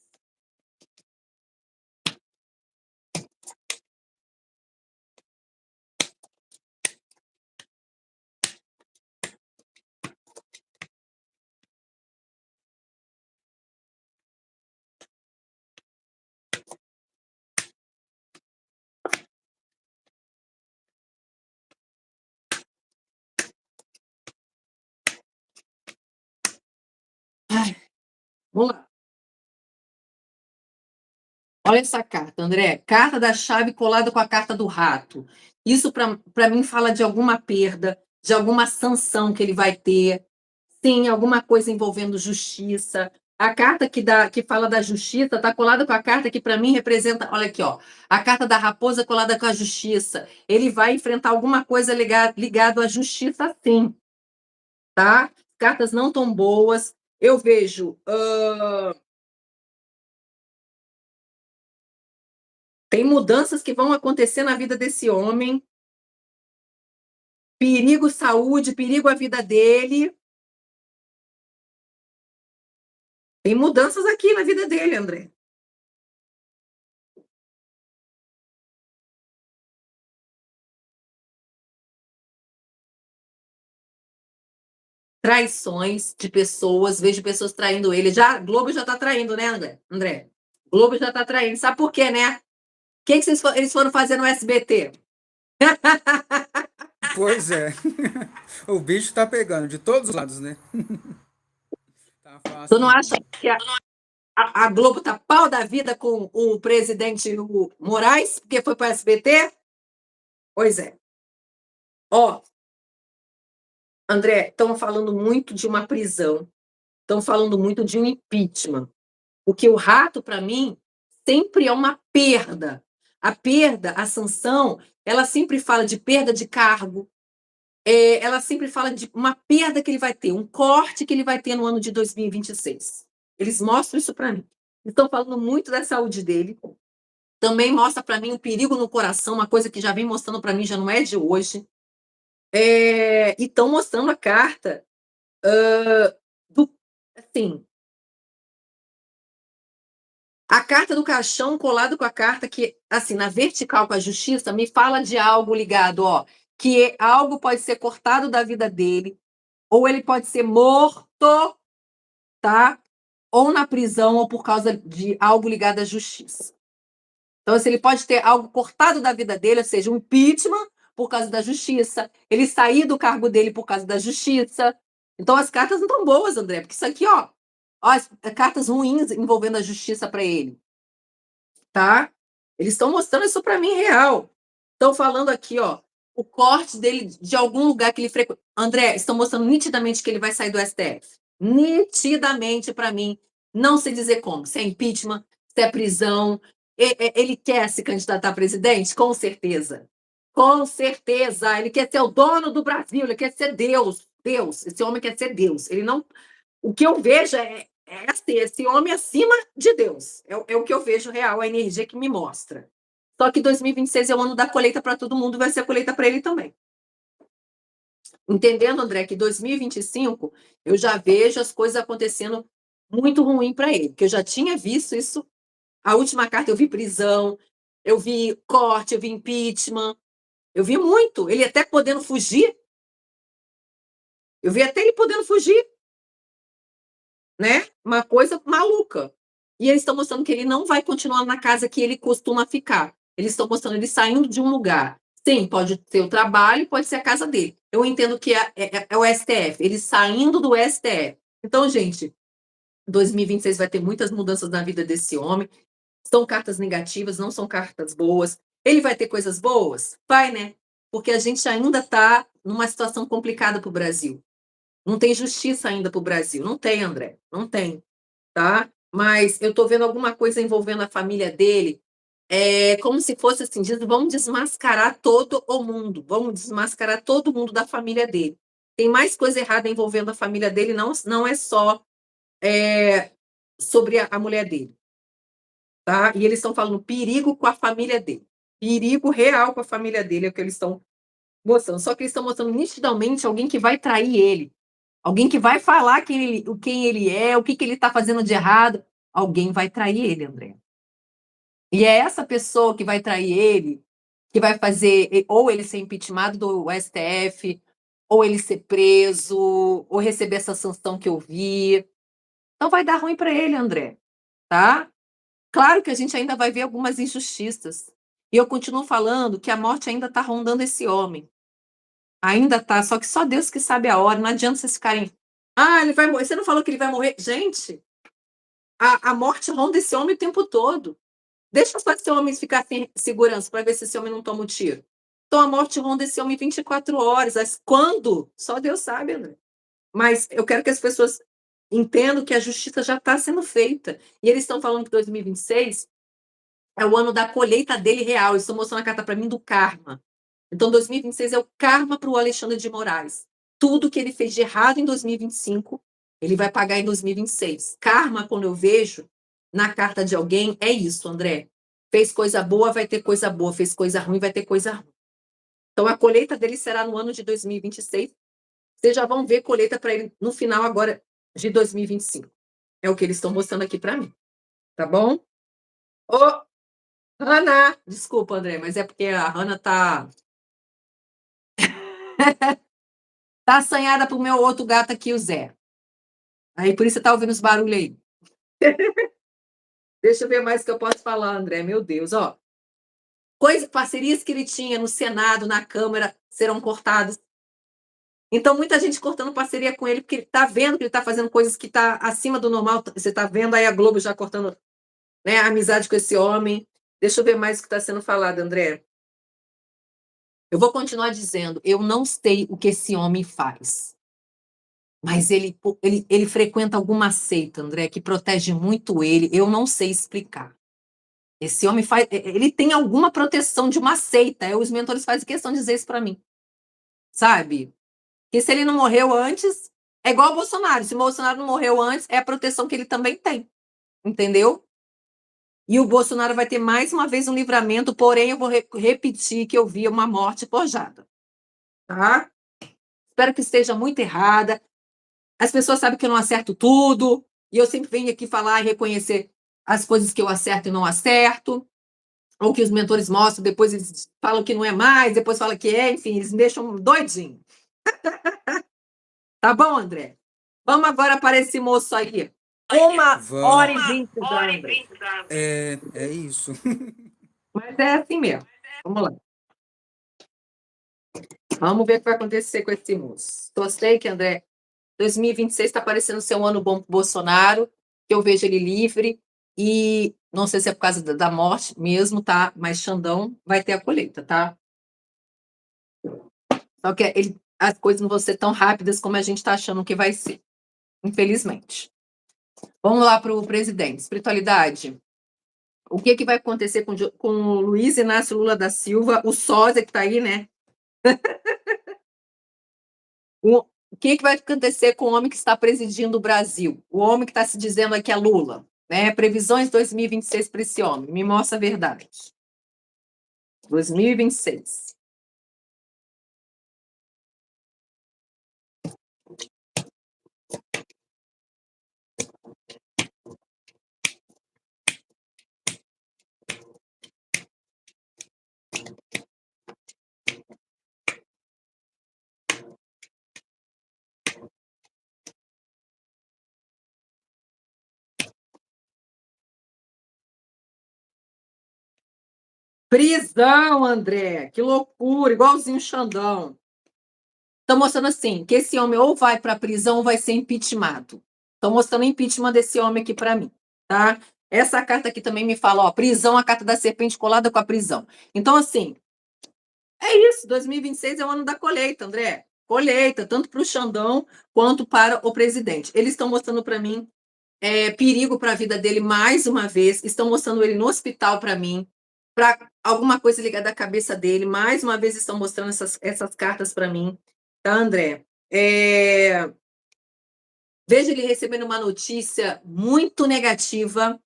S1: Ai, vamos lá. Olha essa carta, André. Carta da chave colada com a carta do rato. Isso, para mim, fala de alguma perda, de alguma sanção que ele vai ter. Sim, alguma coisa envolvendo justiça. A carta que fala da justiça está colada com a carta que, para mim, representa. Olha aqui, ó. A carta da raposa colada com a justiça. Ele vai enfrentar alguma coisa ligado à justiça, sim. Tá? Cartas não tão boas. Eu vejo. Tem mudanças que vão acontecer na vida desse homem. Perigo, saúde, perigo à vida dele. Tem mudanças aqui na vida dele, André. Traições de pessoas, vejo pessoas traindo ele. Já, Globo já está traindo, né, André? Globo já está traindo. Sabe por quê, né? O que eles foram fazer no SBT?
S3: Pois é. O bicho tá pegando de todos os lados, né? Tá
S1: Tu
S3: fácil
S1: não
S3: não.
S1: acha que a Globo tá pau da vida com o presidente o Moraes, porque foi para o SBT? Pois é. Ó, André, estão falando muito de uma prisão, estão falando muito de um impeachment. Porque o rato, para mim, sempre é uma perda. A perda, a sanção, ela sempre fala de perda de cargo, ela sempre fala de uma perda que ele vai ter, um corte que ele vai ter no ano de 2026. Eles mostram isso para mim. Estão falando muito da saúde dele. Também mostra para mim o perigo no coração, uma coisa que já vem mostrando para mim, já não é de hoje. E estão mostrando a carta do, assim, a carta do caixão colado com a carta que, assim, na vertical com a justiça, me fala de algo ligado, ó, que algo pode ser cortado da vida dele, ou ele pode ser morto, tá? Ou na prisão, ou por causa de algo ligado à justiça. Então, assim, ele pode ter algo cortado da vida dele, ou seja, um impeachment por causa da justiça, ele sair do cargo dele por causa da justiça. Então, as cartas não estão boas, André, porque isso aqui, ó as cartas ruins envolvendo a justiça para ele. Tá? Eles estão mostrando isso para mim real. Estão falando aqui, ó, o corte dele de algum lugar que ele frequenta. André, estão mostrando nitidamente que ele vai sair do STF. Nitidamente para mim, não sei dizer como, se é impeachment, se é prisão. Ele quer se candidatar a presidente? Com certeza. Com certeza. Ele quer ser o dono do Brasil, ele quer ser Deus. Deus. Esse homem quer ser Deus. Ele não. O que eu vejo esse homem acima de Deus. É o que eu vejo real, a energia que me mostra. Só que 2026 é o ano da colheita para todo mundo, vai ser a colheita para ele também. Entendendo, André, que 2025 eu já vejo as coisas acontecendo muito ruim para ele, porque eu já tinha visto isso. A última carta eu vi prisão, eu vi corte, eu vi impeachment, eu vi muito. Ele até podendo fugir. Eu vi até ele podendo fugir, né? Uma coisa maluca. E eles estão mostrando que ele não vai continuar na casa que ele costuma ficar. Eles estão mostrando ele saindo de um lugar. Sim, pode ser o trabalho, pode ser a casa dele. Eu entendo que é o STF, ele saindo do STF. Então, gente, 2026 vai ter muitas mudanças na vida desse homem. São cartas negativas, não são cartas boas. Ele vai ter coisas boas? Vai, né? Porque a gente ainda está numa situação complicada para o Brasil. Não tem justiça ainda para o Brasil. Não tem, André. Não tem, tá? Mas eu estou vendo alguma coisa envolvendo a família dele. É como se fosse assim, vamos desmascarar todo o mundo. Vamos desmascarar todo mundo da família dele. Tem mais coisa errada envolvendo a família dele, não é só sobre a mulher dele. Tá? E eles estão falando perigo com a família dele. Perigo real com a família dele é o que eles estão mostrando. Só que eles estão mostrando nitidamente alguém que vai trair ele. Alguém que vai falar quem ele é, o que ele está fazendo de errado. Alguém vai trair ele, André. E é essa pessoa que vai trair ele, que vai fazer ou ele ser impeachmentado do STF, ou ele ser preso, ou receber essa sanção que eu vi. Então vai dar ruim para ele, André. Tá? Claro que a gente ainda vai ver algumas injustiças. E eu continuo falando que a morte ainda está rondando esse homem. Ainda está, só que só Deus que sabe a hora. Não adianta vocês ficarem. Ah, ele vai morrer. Você não falou que ele vai morrer? Gente, a morte ronda esse homem o tempo todo. Deixa só esse homem ficar sem segurança para ver se esse homem não toma um tiro. Então a morte ronda esse homem 24 horas. Mas quando? Só Deus sabe, André. Mas eu quero que as pessoas entendam que a justiça já está sendo feita. E eles estão falando que 2026 é o ano da colheita dele real. Eles estão mostrando a carta para mim do karma. Então, 2026 é o karma para o Alexandre de Moraes. Tudo que ele fez de errado em 2025, ele vai pagar em 2026. Karma, quando eu vejo na carta de alguém, é isso, André. Fez coisa boa, vai ter coisa boa. Fez coisa ruim, vai ter coisa ruim. Então, a colheita dele será no ano de 2026. Vocês já vão ver colheita para ele no final agora de 2025. É o que eles estão mostrando aqui para mim. Tá bom? Ô, Hanna! Desculpa, André, mas é porque a Hanna tá assanhada pro meu outro gato aqui, o Zé. Aí por isso você tá ouvindo os barulhos aí. Deixa eu ver mais o que eu posso falar, André. Meu Deus, ó. Parcerias que ele tinha no Senado, na Câmara, serão cortadas. Então, muita gente cortando parceria com ele, porque ele tá vendo que ele tá fazendo coisas que tá acima do normal. Você tá vendo aí a Globo já cortando, né, a amizade com esse homem. Deixa eu ver mais o que está sendo falado, André. Eu vou continuar dizendo, eu não sei o que esse homem faz. Mas ele frequenta alguma seita, André, que protege muito ele. Eu não sei explicar. Esse homem ele tem alguma proteção de uma seita. Os mentores fazem questão de dizer isso para mim. Sabe? Que se ele não morreu antes, é igual ao Bolsonaro. Se o Bolsonaro não morreu antes, é a proteção que ele também tem. Entendeu? E o Bolsonaro vai ter mais uma vez um livramento, porém eu vou repetir que eu vi uma morte forjada. Tá? Espero que esteja muito errada. As pessoas sabem que eu não acerto tudo, e eu sempre venho aqui falar e reconhecer as coisas que eu acerto e não acerto, ou que os mentores mostram, depois eles falam que não é mais, depois falam que é, enfim, eles me deixam doidinho. Tá bom, André? Vamos agora para esse moço aí. 1h20 já, André.
S3: É isso.
S1: Mas é assim mesmo. Vamos lá. Vamos ver o que vai acontecer com esse moço. Gostei que, André, 2026 está parecendo ser um ano bom para o Bolsonaro, que eu vejo ele livre, e não sei se é por causa da morte mesmo, tá? Mas Xandão vai ter a colheita, tá? Só que as coisas não vão ser tão rápidas como a gente está achando que vai ser, infelizmente. Vamos lá para o presidente. Espiritualidade. O que vai acontecer com o Luiz Inácio Lula da Silva, o sósia que está aí, né? O que vai acontecer com o homem que está presidindo o Brasil? O homem que está se dizendo aqui é Lula. Né? Previsões 2026 para esse homem. Me mostra a verdade. 2026. Prisão, André, que loucura, igualzinho o Xandão. Estão mostrando assim, que esse homem ou vai para a prisão ou vai ser impeachmentado. Estão mostrando o impeachment desse homem aqui para mim, tá? Essa carta aqui também me fala, ó, prisão, a carta da serpente colada com a prisão. Então, assim, é isso, 2026 é o ano da colheita, André. Colheita, tanto para o Xandão quanto para o presidente. Eles estão mostrando para mim perigo para a vida dele mais uma vez, estão mostrando ele no hospital para mim, para alguma coisa ligada à cabeça dele, mais uma vez estão mostrando essas cartas para mim, tá, André? Vejo ele recebendo uma notícia muito negativa,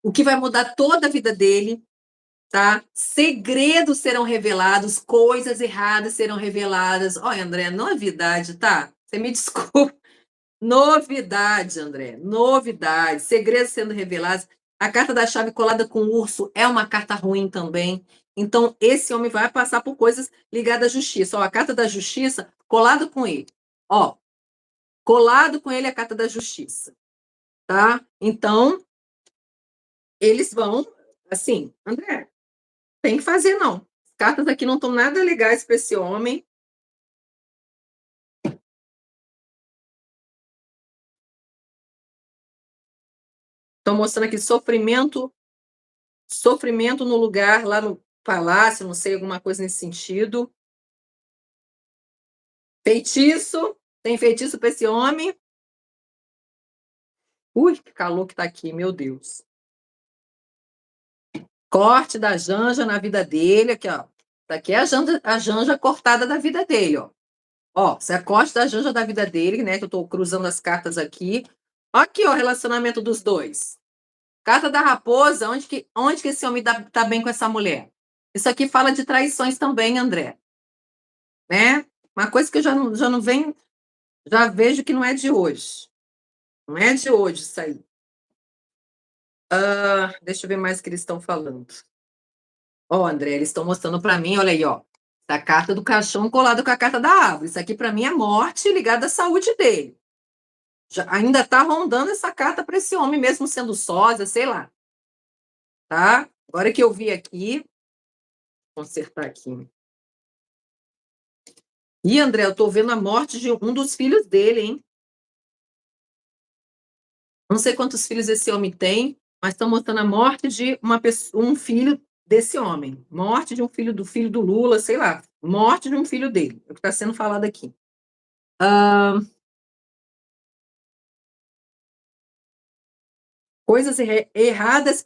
S1: o que vai mudar toda a vida dele, tá? Segredos serão revelados, coisas erradas serão reveladas. Olha, André, novidade, tá? Você me desculpa. Novidade, André, novidade, segredos sendo revelados. A carta da chave colada com o urso é uma carta ruim também. Então, esse homem vai passar por coisas ligadas à justiça. Ó, a carta da justiça colado com ele. Ó, colado com ele a carta da justiça. Tá? Então, eles vão, assim, André, tem que fazer, não. As cartas aqui não estão nada legais para esse homem. Estão mostrando aqui sofrimento no lugar, lá no palácio, não sei, alguma coisa nesse sentido. Feitiço, tem feitiço para esse homem. Ui, que calor que tá aqui, meu Deus. Corte da Janja na vida dele, aqui, ó. Daqui é a Janja cortada da vida dele, ó. Ó, esse é a corte da Janja da vida dele, né, que eu tô cruzando as cartas aqui. Aqui, ó, o relacionamento dos dois. Carta da raposa, onde que esse homem tá bem com essa mulher? Isso aqui fala de traições também, André. Né? Uma coisa que eu já não venho, já vejo que não é de hoje. Não é de hoje isso aí. Deixa eu ver mais o que eles estão falando. Ó, André, eles estão mostrando para mim, olha aí, ó. A carta do caixão colada com a carta da árvore. Isso aqui para mim é morte ligada à saúde dele. Ainda tá rondando essa carta para esse homem, mesmo sendo sósia, sei lá. Tá? Agora que eu vi aqui, vou consertar aqui. Ih, André, eu tô vendo a morte de um dos filhos dele, hein? Não sei quantos filhos esse homem tem, mas estão mostrando a morte de um filho desse homem. Morte de um filho do Lula, sei lá. Morte de um filho dele. É o que está sendo falado aqui. Coisas erradas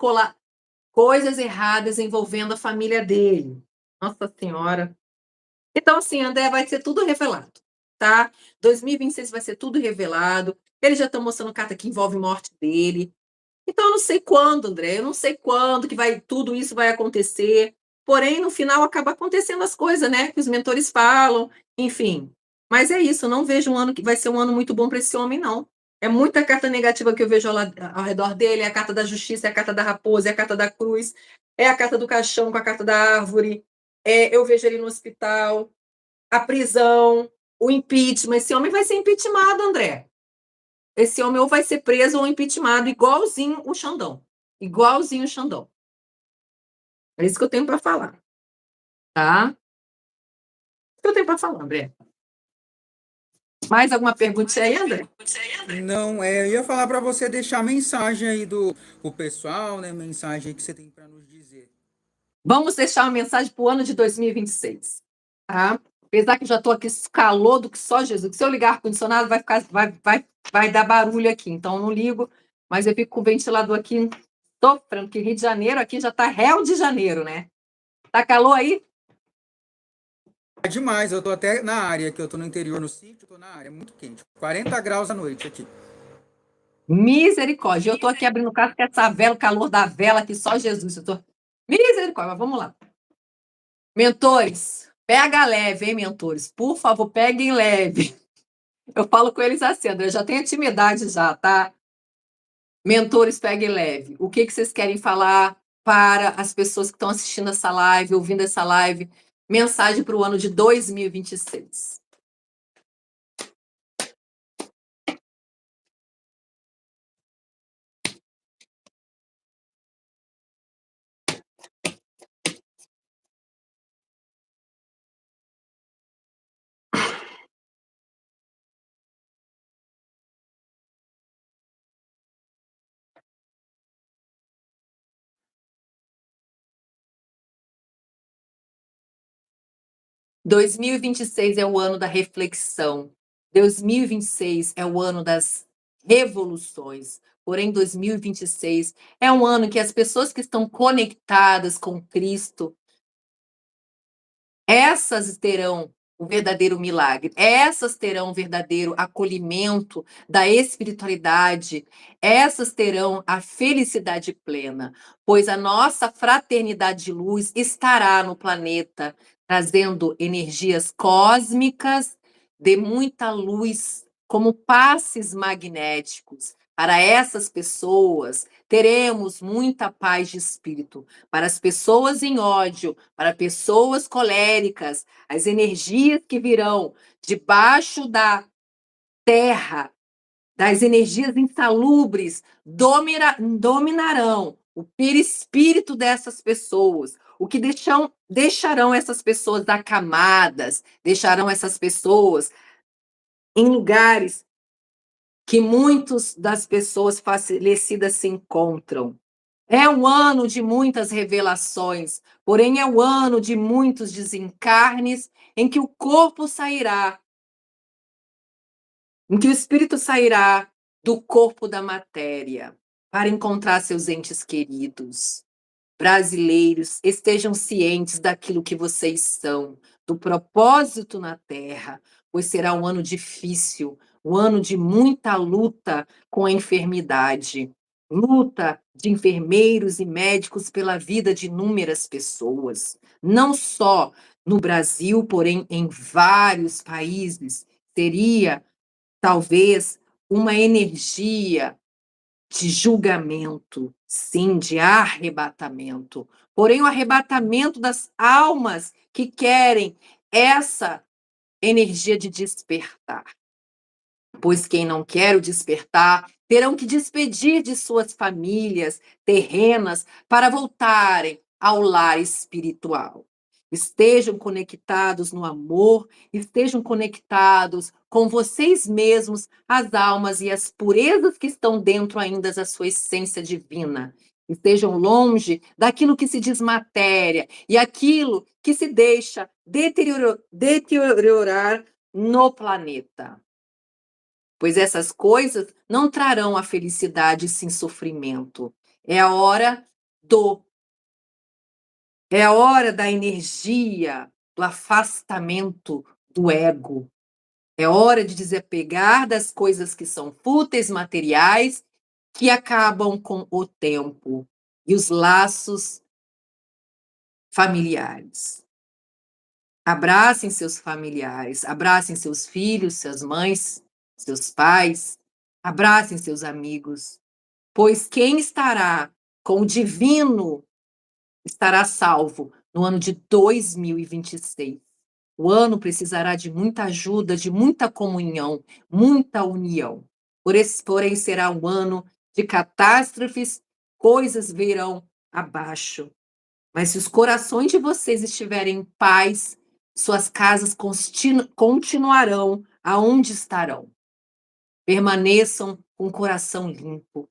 S1: coisas erradas envolvendo a família dele. Nossa Senhora. Então, assim, André, vai ser tudo revelado, tá? 2026 vai ser tudo revelado. Eles já estão mostrando carta que envolve morte dele. Então, eu não sei quando, André, eu não sei quando que tudo isso vai acontecer. Porém, no final, acaba acontecendo as coisas, né? Que os mentores falam, enfim. Mas é isso, eu não vejo um ano que vai ser um ano muito bom para esse homem, não. É muita carta negativa que eu vejo ao redor dele, é a carta da justiça, é a carta da raposa, é a carta da cruz, é a carta do caixão com a carta da árvore, eu vejo ele no hospital, a prisão, o impeachment. Esse homem vai ser impeachmentado, André. Esse homem ou vai ser preso ou impeachmentado, igualzinho o Xandão. Igualzinho o Xandão. É isso que eu tenho para falar. Tá? É isso que eu tenho para falar, André. Mais alguma pergunta aí, André?
S3: Não, eu ia falar para você deixar a mensagem aí do pessoal, né? Mensagem que você tem para nos dizer.
S1: Vamos deixar uma mensagem para o ano de 2026. Tá? Apesar que já estou aqui calor do que só Jesus. Que se eu ligar o ar-condicionado, vai dar barulho aqui. Então, eu não ligo, mas eu fico com o ventilador aqui sofrendo, porque Rio de Janeiro aqui já está réu de janeiro, né? Tá calor aí?
S3: É demais, eu tô até na área, que eu tô no interior, no sítio, tô na área, muito quente. 40 graus à noite aqui.
S1: Misericórdia. Eu tô aqui abrindo o carro com essa vela, o calor da vela aqui, só Jesus. Misericórdia, mas vamos lá. Mentores, pega leve, hein, mentores? Por favor, peguem leve. Eu falo com eles assim, André, já tenho intimidade já, tá? Mentores, peguem leve. O que vocês querem falar para as pessoas que estão assistindo essa live, ouvindo essa live? Mensagem para o ano de 2026. 2026 é o ano da reflexão. 2026 é o ano das revoluções. Porém, 2026 é um ano que as pessoas que estão conectadas com Cristo, essas terão o verdadeiro milagre, essas terão o verdadeiro acolhimento da espiritualidade, essas terão a felicidade plena, pois a nossa fraternidade de luz estará no planeta, trazendo energias cósmicas de muita luz, como passes magnéticos. Para essas pessoas, teremos muita paz de espírito. Para as pessoas em ódio, para pessoas coléricas, as energias que virão debaixo da terra, das energias insalubres, dominarão o perispírito dessas pessoas, o que deixarão essas pessoas acamadas, deixarão essas pessoas em lugares que muitas das pessoas falecidas se encontram. É um ano de muitas revelações, porém é o ano de muitos desencarnes em que o corpo sairá, em que o espírito sairá do corpo da matéria para encontrar seus entes queridos. Brasileiros, estejam cientes daquilo que vocês são, do propósito na Terra, pois será um ano difícil, um ano de muita luta com a enfermidade, luta de enfermeiros e médicos pela vida de inúmeras pessoas, não só no Brasil, porém em vários países. Seria, talvez, uma energia de julgamento, sim, de arrebatamento. Porém, o arrebatamento das almas que querem essa energia de despertar. Pois quem não quer o despertar terão que despedir de suas famílias terrenas para voltarem ao lar espiritual. Estejam conectados no amor, estejam conectados com vocês mesmos, as almas e as purezas que estão dentro ainda da sua essência divina. Estejam longe daquilo que se diz matéria e aquilo que se deixa deteriorar no planeta. Pois essas coisas não trarão a felicidade sem sofrimento. É a hora da energia, do afastamento do ego. É hora de desapegar das coisas que são fúteis, materiais, que acabam com o tempo e os laços familiares. Abracem seus familiares, abracem seus filhos, suas mães, seus pais, abracem seus amigos, pois quem estará com o divino estará salvo no ano de 2026. O ano precisará de muita ajuda, de muita comunhão, muita união. Porém, será um ano de catástrofes, coisas virão abaixo. Mas se os corações de vocês estiverem em paz, suas casas continuarão aonde estarão. Permaneçam com o coração limpo,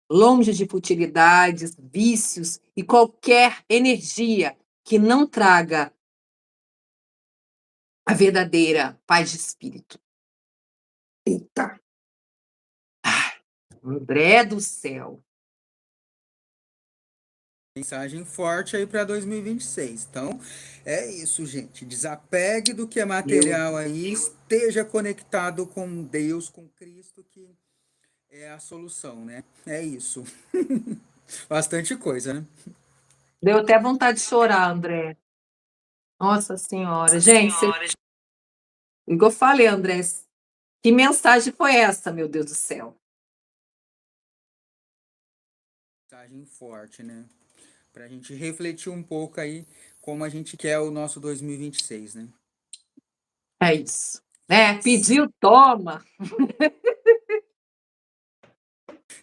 S1: longe de futilidades, vícios e qualquer energia que não traga a verdadeira paz de espírito. Eita! Ah, André do céu!
S3: Mensagem forte aí para 2026. Então, é isso, gente. Desapegue do que é material aí, esteja conectado com Deus, com Cristo, que é a solução, né? É isso. Bastante coisa, né?
S1: Deu até vontade de chorar, André. Nossa Senhora. Gente, igual eu falei, André, que mensagem foi essa, meu Deus do céu?
S3: Mensagem forte, né? Pra gente refletir um pouco aí como a gente quer o nosso 2026, né?
S1: É isso. Né? Pediu, toma.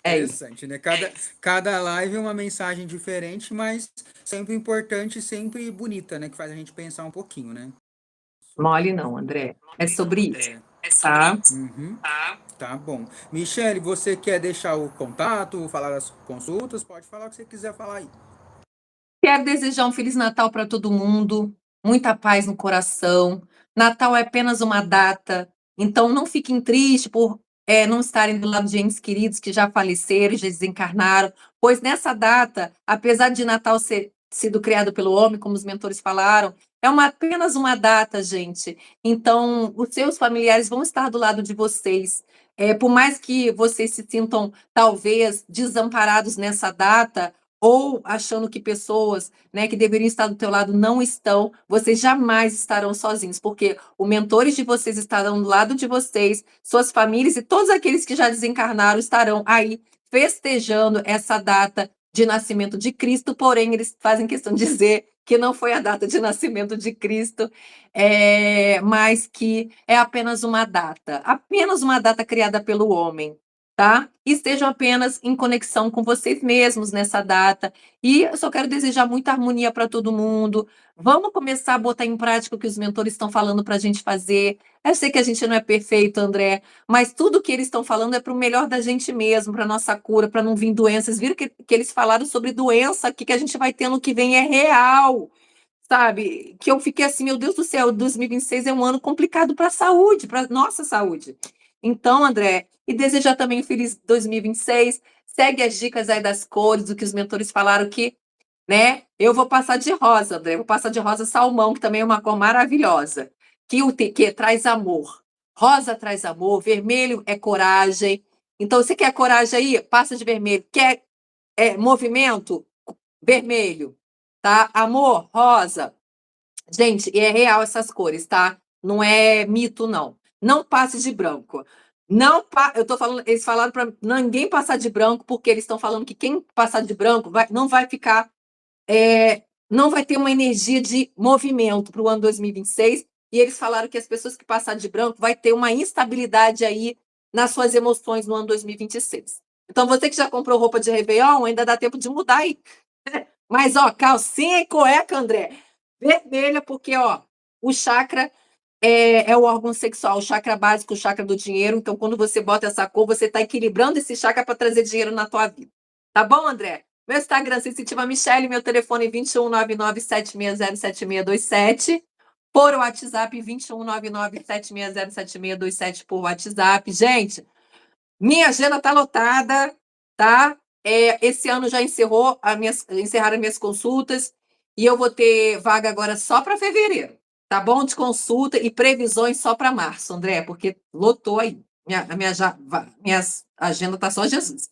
S1: É isso.
S3: Interessante, né? Cada live é uma mensagem diferente, mas sempre importante, sempre bonita, né? Que faz a gente pensar um pouquinho, né?
S1: Mole não, André. É sobre isso,
S3: É.
S1: tá?
S3: Uhum. Tá bom. Michele, você quer deixar o contato, falar das consultas? Pode falar o que você quiser falar aí.
S1: Quero desejar um Feliz Natal para todo mundo, muita paz no coração. Natal é apenas uma data, então não fiquem tristes por não estarem do lado de entes queridos que já faleceram, já desencarnaram, pois nessa data, apesar de Natal ser sido criado pelo homem, como os mentores falaram, é apenas uma data, gente. Então, os seus familiares vão estar do lado de vocês. Por mais que vocês se sintam, talvez, desamparados nessa data, ou achando que pessoas, né, que deveriam estar do teu lado não estão, vocês jamais estarão sozinhos, porque os mentores de vocês estarão do lado de vocês, suas famílias e todos aqueles que já desencarnaram estarão aí festejando essa data de nascimento de Cristo, porém eles fazem questão de dizer que não foi a data de nascimento de Cristo, mas que é apenas uma data criada pelo homem, tá? E estejam apenas em conexão com vocês mesmos nessa data. E eu só quero desejar muita harmonia para todo mundo. Vamos começar a botar em prática o que os mentores estão falando para a gente fazer. Eu sei que a gente não é perfeito, André, mas tudo que eles estão falando é para o melhor da gente mesmo, para nossa cura, para não vir doenças. Viram que eles falaram sobre doença aqui que a gente vai ter no que vem é real, sabe? Que eu fiquei assim, meu Deus do céu, 2026 é um ano complicado para a saúde, para nossa saúde. Então, André, e desejar também um feliz 2026. Segue as dicas aí das cores, do que os mentores falaram que, né? Eu vou passar de rosa, André, vou passar de rosa salmão, que também é uma cor maravilhosa, que traz amor. Rosa traz amor, vermelho é coragem. Então, você quer coragem aí? Passa de vermelho. Quer movimento? Vermelho, tá? Amor, rosa. Gente, e é real essas cores, tá? Não é mito, não. Não passe de branco. Não, eu tô falando, eles falaram para ninguém passar de branco, porque eles estão falando que quem passar de branco não vai ficar, não vai ter uma energia de movimento para o ano 2026. E eles falaram que as pessoas que passarem de branco vai ter uma instabilidade aí nas suas emoções no ano 2026. Então, você que já comprou roupa de Réveillon, ainda dá tempo de mudar aí. Mas, ó, calcinha e cueca, André, vermelha, porque, ó, o chakra é o órgão sexual, o chakra básico, o chakra do dinheiro. Então, quando você bota essa cor, você está equilibrando esse chakra para trazer dinheiro na tua vida. Tá bom, André? Meu Instagram, Sensitiva Michele, meu telefone é 2199-760-7627. Por WhatsApp, 2199-760-7627 por WhatsApp. Gente, minha agenda está lotada, tá? Esse ano já encerraram as minhas consultas e eu vou ter vaga agora só para fevereiro, tá bom? De consulta e previsões só para março, André, porque lotou aí. Minha agenda tá só Jesus.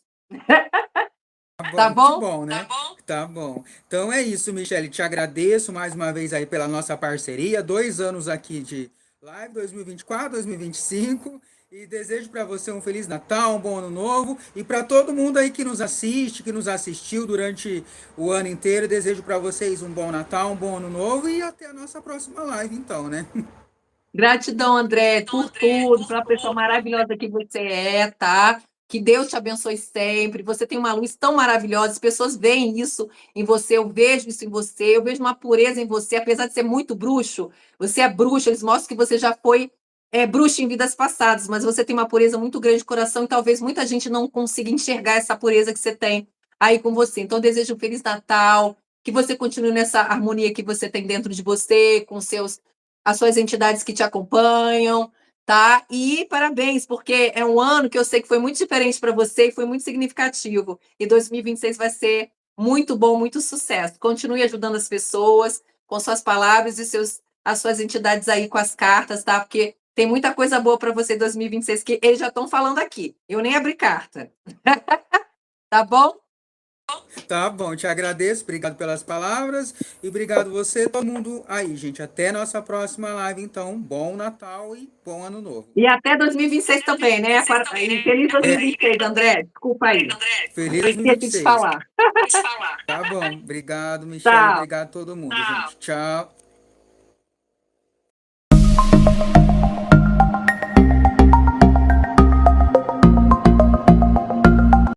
S3: Tá
S1: Tá
S3: bom, que
S1: bom?
S3: bom, né? Tá bom. Então é isso, Michele. Te agradeço mais uma vez aí pela nossa parceria. 2 anos aqui de live, 2024, 2025. E desejo para você um Feliz Natal, um bom ano novo. E para todo mundo aí que nos assiste, que nos assistiu durante o ano inteiro, desejo para vocês um bom Natal, um bom ano novo e até a nossa próxima live, então, né?
S1: Gratidão, André, por tudo, pela pessoa maravilhosa que você é, tá? Que Deus te abençoe sempre. Você tem uma luz tão maravilhosa, as pessoas veem isso em você, eu vejo isso em você, eu vejo uma pureza em você, apesar de ser muito bruxo, você é bruxo, eles mostram que você já foi bruxo em vidas passadas, mas você tem uma pureza muito grande de coração e talvez muita gente não consiga enxergar essa pureza que você tem aí com você. Então, eu desejo um Feliz Natal, que você continue nessa harmonia que você tem dentro de você, com as suas entidades que te acompanham, tá? E parabéns, porque é um ano que eu sei que foi muito diferente para você e foi muito significativo. E 2026 vai ser muito bom, muito sucesso. Continue ajudando as pessoas com suas palavras e as suas entidades aí com as cartas, tá? Porque tem muita coisa boa para você em 2026 que eles já estão falando aqui. Eu nem abri carta. Tá bom?
S3: Tá bom, te agradeço, obrigado pelas palavras e obrigado você, todo mundo aí, gente. Até nossa próxima live, então. Bom Natal e bom Ano Novo.
S1: E até 2026 também, né? E feliz 2026, André. Desculpa aí.
S3: Feliz
S1: Esqueci de
S3: 2026.
S1: falar.
S3: Tá bom, obrigado, Michele,
S1: Tchau.
S3: obrigado a todo mundo, gente. Tchau.